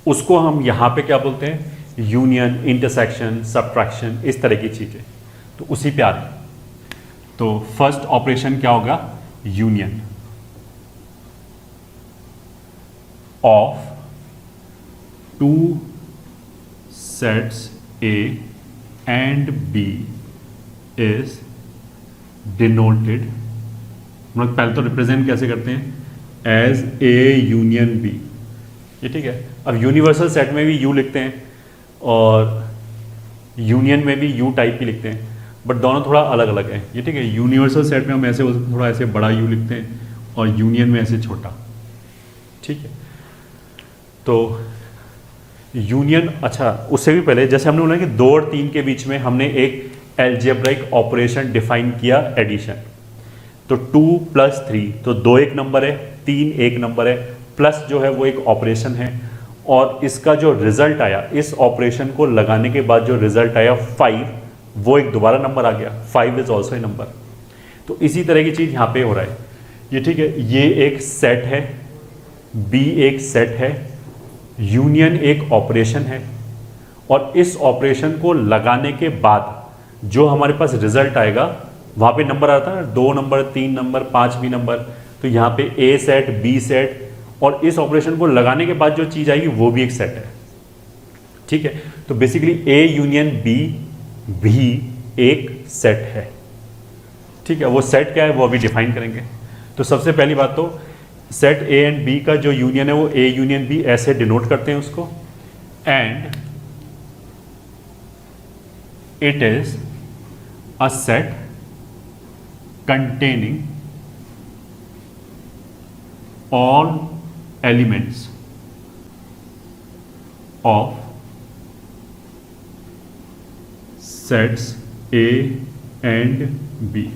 उसको हम यहाँ पे क्या बोलते हैं, यूनियन, इंटरसेक्शन, सब्ट्रैक्शन, इस तरह की चीज़ें, तो उसी पे आ रही है। तो फर्स्ट ऑपरेशन क्या होगा, यूनियन ऑफ 2 सेट्स A and B is denoted, मतलब पहले तो रिप्रेजेंट कैसे करते हैं, एज A यूनियन B, ये ठीक है। अब यूनिवर्सल सेट में भी U लिखते हैं और यूनियन में भी U टाइप ही लिखते हैं, बट दोनों थोड़ा अलग अलग हैं, ये ठीक है। यूनिवर्सल सेट में हम ऐसे थोड़ा ऐसे बड़ा U लिखते हैं और यूनियन में ऐसे छोटा, ठीक है। तो यूनियन, अच्छा उससे भी पहले जैसे हमने बोला कि 2 और 3 के बीच में हमने एक एल्जेब्रिक ऑपरेशन डिफाइन किया, एडिशन। तो 2 + 3, तो 2 एक नंबर है, 3 एक नंबर है, प्लस जो है वो एक ऑपरेशन है, और इसका जो रिजल्ट आया, इस ऑपरेशन को लगाने के बाद जो रिजल्ट आया 5, वो एक दोबारा नंबर आ गया, 5 इज ऑल्सो ए नंबर। तो इसी तरह की चीज़ यहाँ पे हो रहा है, ये ठीक है। ये एक सेट है, बी एक सेट है, यूनियन एक ऑपरेशन है और इस ऑपरेशन को लगाने के बाद जो हमारे पास रिजल्ट आएगा वहाँ पे नंबर आता है 2 नंबर 3 नंबर 5 भी नंबर, तो यहाँ पे ए सेट बी सेट और इस ऑपरेशन को लगाने के बाद जो चीज़ आएगी वो भी एक सेट है। ठीक है, तो बेसिकली ए यूनियन बी भी एक सेट है। ठीक है, वो सेट क्या है वो अभी डिफाइन करेंगे। तो सबसे पहली बात तो सेट ए एंड बी का जो यूनियन है वो ए यूनियन बी ऐसे डिनोट करते हैं उसको, and it is a set containing all elements of sets A and B।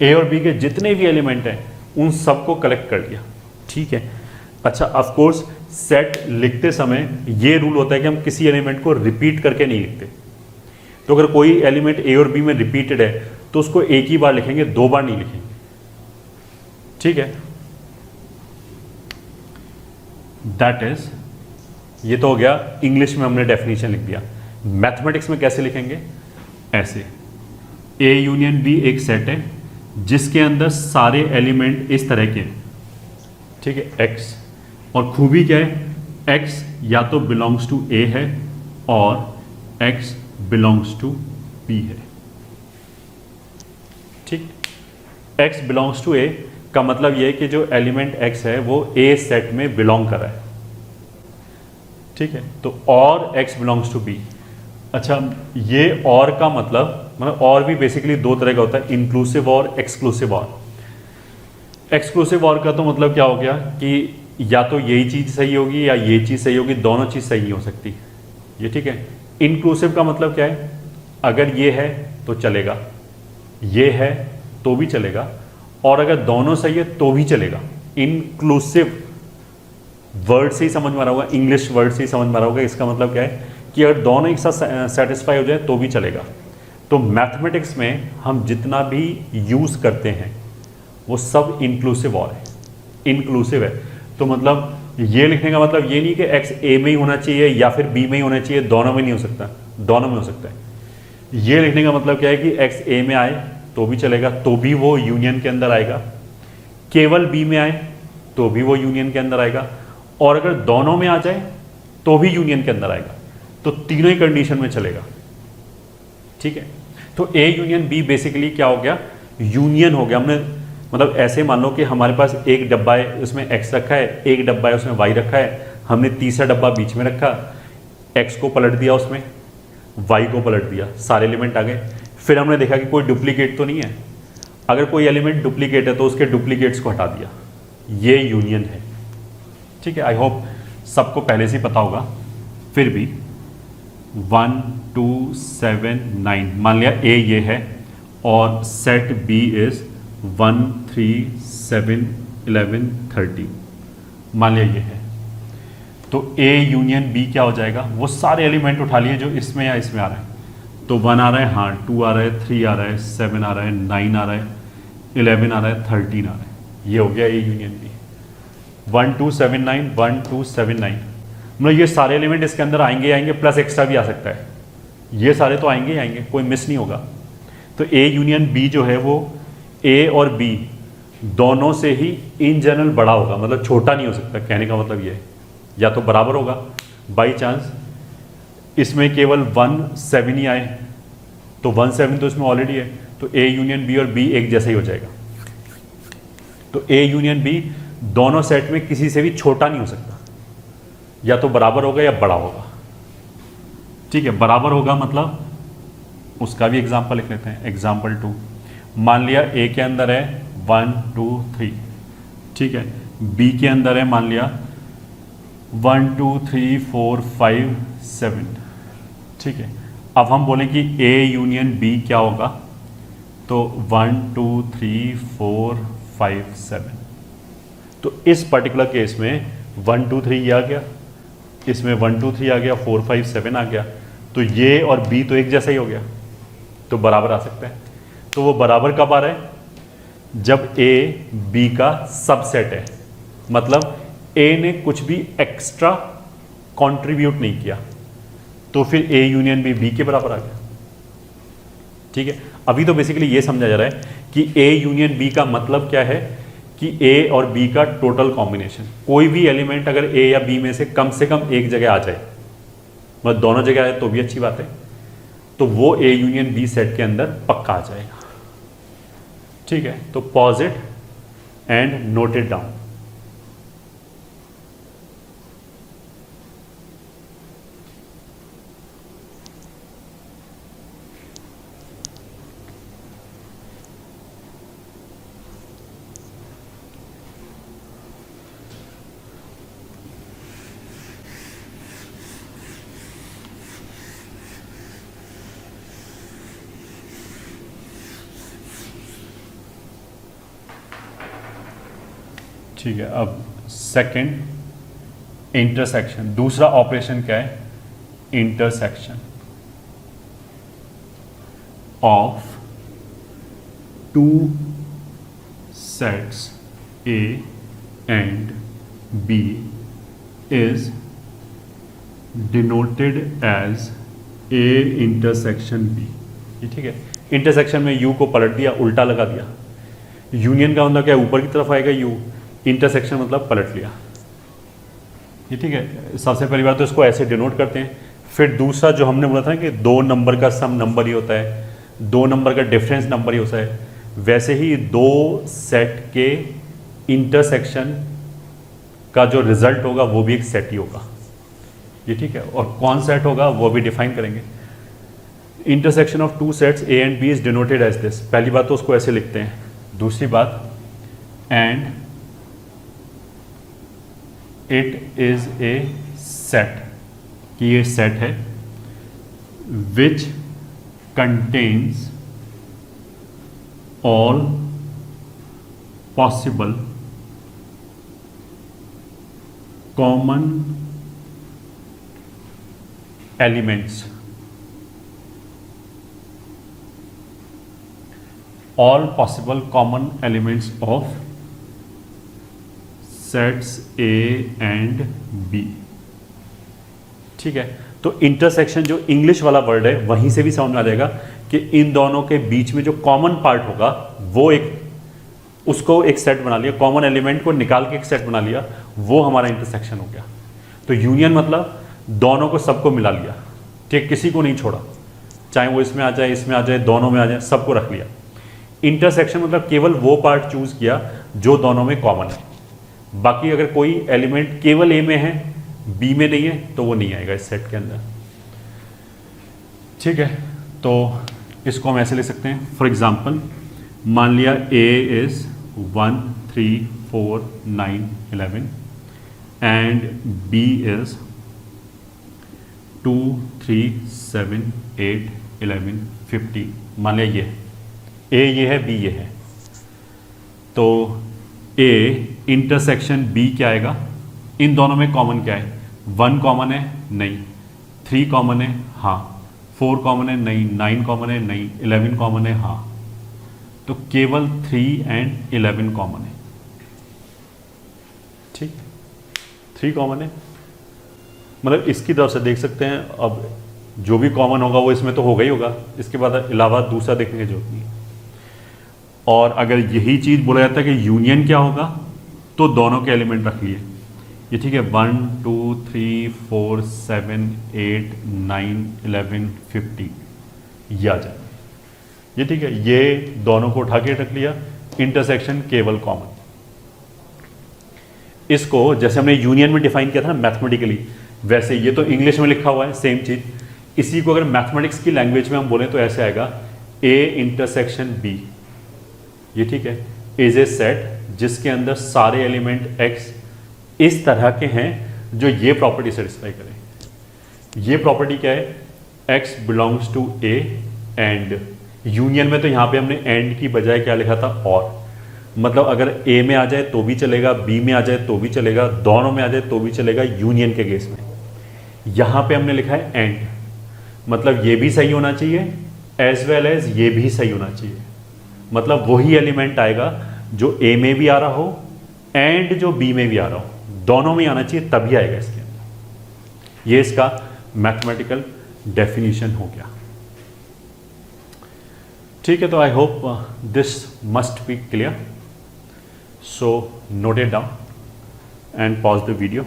A और B के जितने भी एलिमेंट हैं उन सबको कलेक्ट कर लिया। ठीक है, अच्छा ऑफ कोर्स सेट लिखते समय ये रूल होता है कि हम किसी एलिमेंट को रिपीट करके नहीं लिखते। तो अगर कोई एलिमेंट ए और बी में रिपीटेड है तो उसको एक ही बार लिखेंगे, 2 बार नहीं लिखेंगे। ठीक है, दैट इज, ये तो हो गया इंग्लिश में हमने डेफिनेशन लिख दिया। मैथमेटिक्स में कैसे लिखेंगे? ऐसे, ए यूनियन बी एक सेट है जिसके अंदर सारे एलिमेंट इस तरह के, ठीक है, एक्स, और खूबी क्या है, एक्स या तो बिलोंग्स टू ए है और एक्स बिलोंग्स टू बी है। ठीक, x बिलोंग्स टू a का मतलब यह है कि जो एलिमेंट x है वो a सेट में बिलोंग कर रहा है। ठीक है, तो और x बिलोंग्स टू b। अच्छा, ये और का मतलब और भी बेसिकली 2 तरह का होता है, इंक्लूसिव और एक्सक्लूसिव और। एक्सक्लूसिव और का तो मतलब क्या हो गया कि या तो यही चीज़ सही होगी या ये चीज़ सही होगी, दोनों चीज़ सही नहीं हो सकती ये। ठीक है, इंक्लूसिव का मतलब क्या है, अगर ये है तो चलेगा, ये है तो भी चलेगा, और अगर दोनों सही है तो भी चलेगा। इंक्लूसिव वर्ड से ही समझ में आ रहा होगा, इंग्लिश वर्ड से ही समझ में आ रहा होगा। इसका मतलब क्या है कि अगर दोनों एक साथ सेटिस्फाई हो जाए तो भी चलेगा। तो मैथमेटिक्स में हम जितना भी यूज़ करते हैं वो सब इंक्लूसिव और है, इंक्लूसिव है। तो मतलब ये लिखने का मतलब ये नहीं कि एक्स ए में ही होना चाहिए या फिर बी में ही होना चाहिए, दोनों में नहीं हो सकता, दोनों में हो सकता है। ये लिखने का मतलब क्या है कि एक्स ए में आए तो भी चलेगा, तो भी वो यूनियन के अंदर आएगा, केवल बी में आए तो भी वो यूनियन के अंदर आएगा, और अगर दोनों में आ जाए तो भी यूनियन के अंदर आएगा। तो तीनों ही कंडीशन में चलेगा। ठीक है, तो ए यूनियन बी बेसिकली क्या हो गया, यूनियन हो गया। हमने मतलब ऐसे मान लो कि हमारे पास एक डब्बा है, उसमें एक्स रखा है, एक डब्बा है उसमें वाई रखा है, हमने तीसरा डब्बा बीच में रखा, एक्स को पलट दिया, उसमें वाई को पलट दिया, सारे एलिमेंट आ गए। फिर हमने देखा कि कोई डुप्लीकेट तो नहीं है, अगर कोई एलिमेंट डुप्लीकेट है तो उसके डुप्लीकेट्स को हटा दिया, ये यूनियन है। ठीक है, आई होप सबको पहले से ही पता होगा। फिर भी 1 2 7 9 मान लिया ए ये है और सेट बी इज 1 3 7 11 13 मान लिया ये है, तो ए यूनियन बी क्या हो जाएगा, वो सारे एलिमेंट उठा लिए जो इसमें या इसमें आ रहे हैं। तो 1 आ रहा है, हाँ 2 आ रहा है, 3 आ रहा है, 7 आ रहा है, 9 आ रहा है, 11 आ रहा है, 13 आ रहा है, ये हो गया ए यूनियन बी। 1 2 7 9 1 2 7 9 मतलब ये सारे एलिमेंट इसके अंदर आएंगे आएंगे, प्लस एक्स्ट्रा भी आ सकता है, ये सारे तो आएंगे ही आएंगे, कोई मिस नहीं होगा। तो ए यूनियन बी जो है वो ए और बी दोनों से ही इन जनरल बड़ा होगा, मतलब छोटा नहीं हो सकता। कहने का मतलब ये है या तो बराबर होगा, बाई चांस इसमें केवल 1 7 ही आए तो 1 7 तो इसमें ऑलरेडी है, तो ए यूनियन बी और बी एक जैसा ही हो जाएगा। तो ए यूनियन बी दोनों सेट में किसी से भी छोटा नहीं हो सकता, या तो बराबर होगा या बड़ा होगा। ठीक है, बराबर होगा मतलब उसका भी एग्जाम्पल लिख लेते हैं। एग्जाम्पल 2, मान लिया ए के अंदर है 1 2 3, ठीक है, बी के अंदर है मान लिया 1 2 3 4 5 7, ठीक है। अब हम बोलें कि ए यूनियन बी क्या होगा, तो 1 2 3 4 5 7। तो इस पर्टिकुलर केस में 1 2 3 ये आ गया, इसमें 1 2 3 आ गया, 4 5 7 आ गया, तो ये और बी तो एक जैसा ही हो गया, तो बराबर आ सकता है। तो वो बराबर कब आ रहा है, जब ए बी का सबसेट है, मतलब ए ने कुछ भी एक्स्ट्रा कंट्रीब्यूट नहीं किया, तो फिर ए यूनियन बी के बराबर आ गया। ठीक है, अभी तो बेसिकली ये समझा जा रहा है कि ए यूनियन बी का मतलब क्या है कि ए और बी का टोटल कॉम्बिनेशन, कोई भी एलिमेंट अगर ए या बी में से कम एक जगह आ जाए, मतलब दोनों जगह आए तो भी अच्छी बात है, तो वो ए यूनियन बी सेट के अंदर पक्का आ जाएगा। ठीक है, तो pause it and note it down. ठीक है, अब सेकंड इंटरसेक्शन, दूसरा ऑपरेशन क्या है? Intersection of two sets A and B is denoted as A intersection B. ये ठीक है, इंटरसेक्शन में यू को पलट दिया, उल्टा लगा दिया। यूनियन का मतलब क्या है? ऊपर की तरफ आएगा यू, इंटरसेक्शन मतलब पलट लिया। ये ठीक है, सबसे पहली बार तो इसको ऐसे डिनोट करते हैं। फिर दूसरा जो हमने बोला था कि दो नंबर का सम नंबर ही होता है, दो नंबर का डिफरेंस नंबर ही होता है, वैसे ही दो सेट के इंटरसेक्शन का जो रिजल्ट होगा वो भी एक सेट ही होगा। ये ठीक है, और कौन सेट होगा वो भी डिफाइन करेंगे। Intersection of two sets A and B is denoted as this. पहली बात तो उसको ऐसे लिखते हैं। दूसरी बात, and it is a set, कि ये सेट है which contains all possible common elements, all possible common elements of sets A and B। ठीक है, तो इंटरसेक्शन जो इंग्लिश वाला वर्ड है वहीं से भी समझ में आ जाएगा कि इन दोनों के बीच में जो कॉमन पार्ट होगा वो एक, उसको एक सेट बना लिया, कॉमन एलिमेंट को निकाल के एक सेट बना लिया, वो हमारा इंटरसेक्शन हो गया। तो यूनियन मतलब दोनों को, सबको मिला लिया। ठीक, किसी को नहीं छोड़ा, चाहे वो इसमें आ जाए, इसमें आ जाए, दोनों में आ जाए, सबको रख लिया। इंटरसेक्शन मतलब केवल वो पार्ट चूज किया जो दोनों में कॉमन है। बाकी अगर कोई एलिमेंट केवल ए में है, बी में नहीं है, तो वो नहीं आएगा इस सेट के अंदर। ठीक है, तो इसको हम ऐसे ले सकते हैं। फॉर एग्जांपल, मान लिया ए इज 1 3 4 9 11 एंड बी इज 2 3 7 8 11 15। मान लिया ये है, बी ये है, तो ए इंटरसेक्शन बी क्या आएगा? इन दोनों में कॉमन क्या है? 1 कॉमन है? नहीं। 3 कॉमन है? हाँ। 4 कॉमन है? नहीं। 9 कॉमन है? नहीं। 11 कॉमन है? हाँ। तो केवल 3 एंड 11 कॉमन है। ठीक, 3 कॉमन है, मतलब इसकी तरफ से देख सकते हैं। अब जो भी कॉमन होगा वो इसमें तो होगा ही होगा, इसके बाद अलावा दूसरा देखने की जरूरत नहीं है। और अगर यही चीज़ बोला जाता है कि यूनियन क्या होगा, तो दोनों के एलिमेंट रख लिए। ये ठीक है, 1 2 3 4 7 8 9 11 15 ये आ जाए। ये ठीक है, ये दोनों को उठा के रख लिया। इंटरसेक्शन केवल कॉमन। इसको जैसे हमने यूनियन में डिफाइन किया था ना मैथमेटिकली, वैसे ये तो इंग्लिश में लिखा हुआ है सेम चीज़। इसी को अगर मैथमेटिक्स की लैंग्वेज में हम बोलें तो ऐसे आएगा, ए इंटरसेक्शन बी, ये ठीक है, इज ए सेट जिसके अंदर सारे एलिमेंट एक्स इस तरह के हैं जो ये प्रॉपर्टी सेटिस्फाई करें। ये प्रॉपर्टी क्या है? X belongs to A and, union में तो यहाँ पे हमने एंड की बजाय क्या लिखा था? और। मतलब अगर ए में आ जाए तो भी चलेगा, बी में आ जाए तो भी चलेगा, दोनों में आ जाए तो भी चलेगा यूनियन के केस में। यहाँ पे हमने लिखा है एंड, मतलब ये भी सही होना चाहिए एज वेल एज ये भी सही होना चाहिए। मतलब वही एलिमेंट आएगा जो ए में भी आ रहा हो एंड जो बी में भी आ रहा हो, दोनों में आना चाहिए, तभी आएगा इसके अंदर। ये इसका मैथमेटिकल डेफिनेशन हो गया। ठीक है, तो I hope this must be clear, so note it down and pause the video.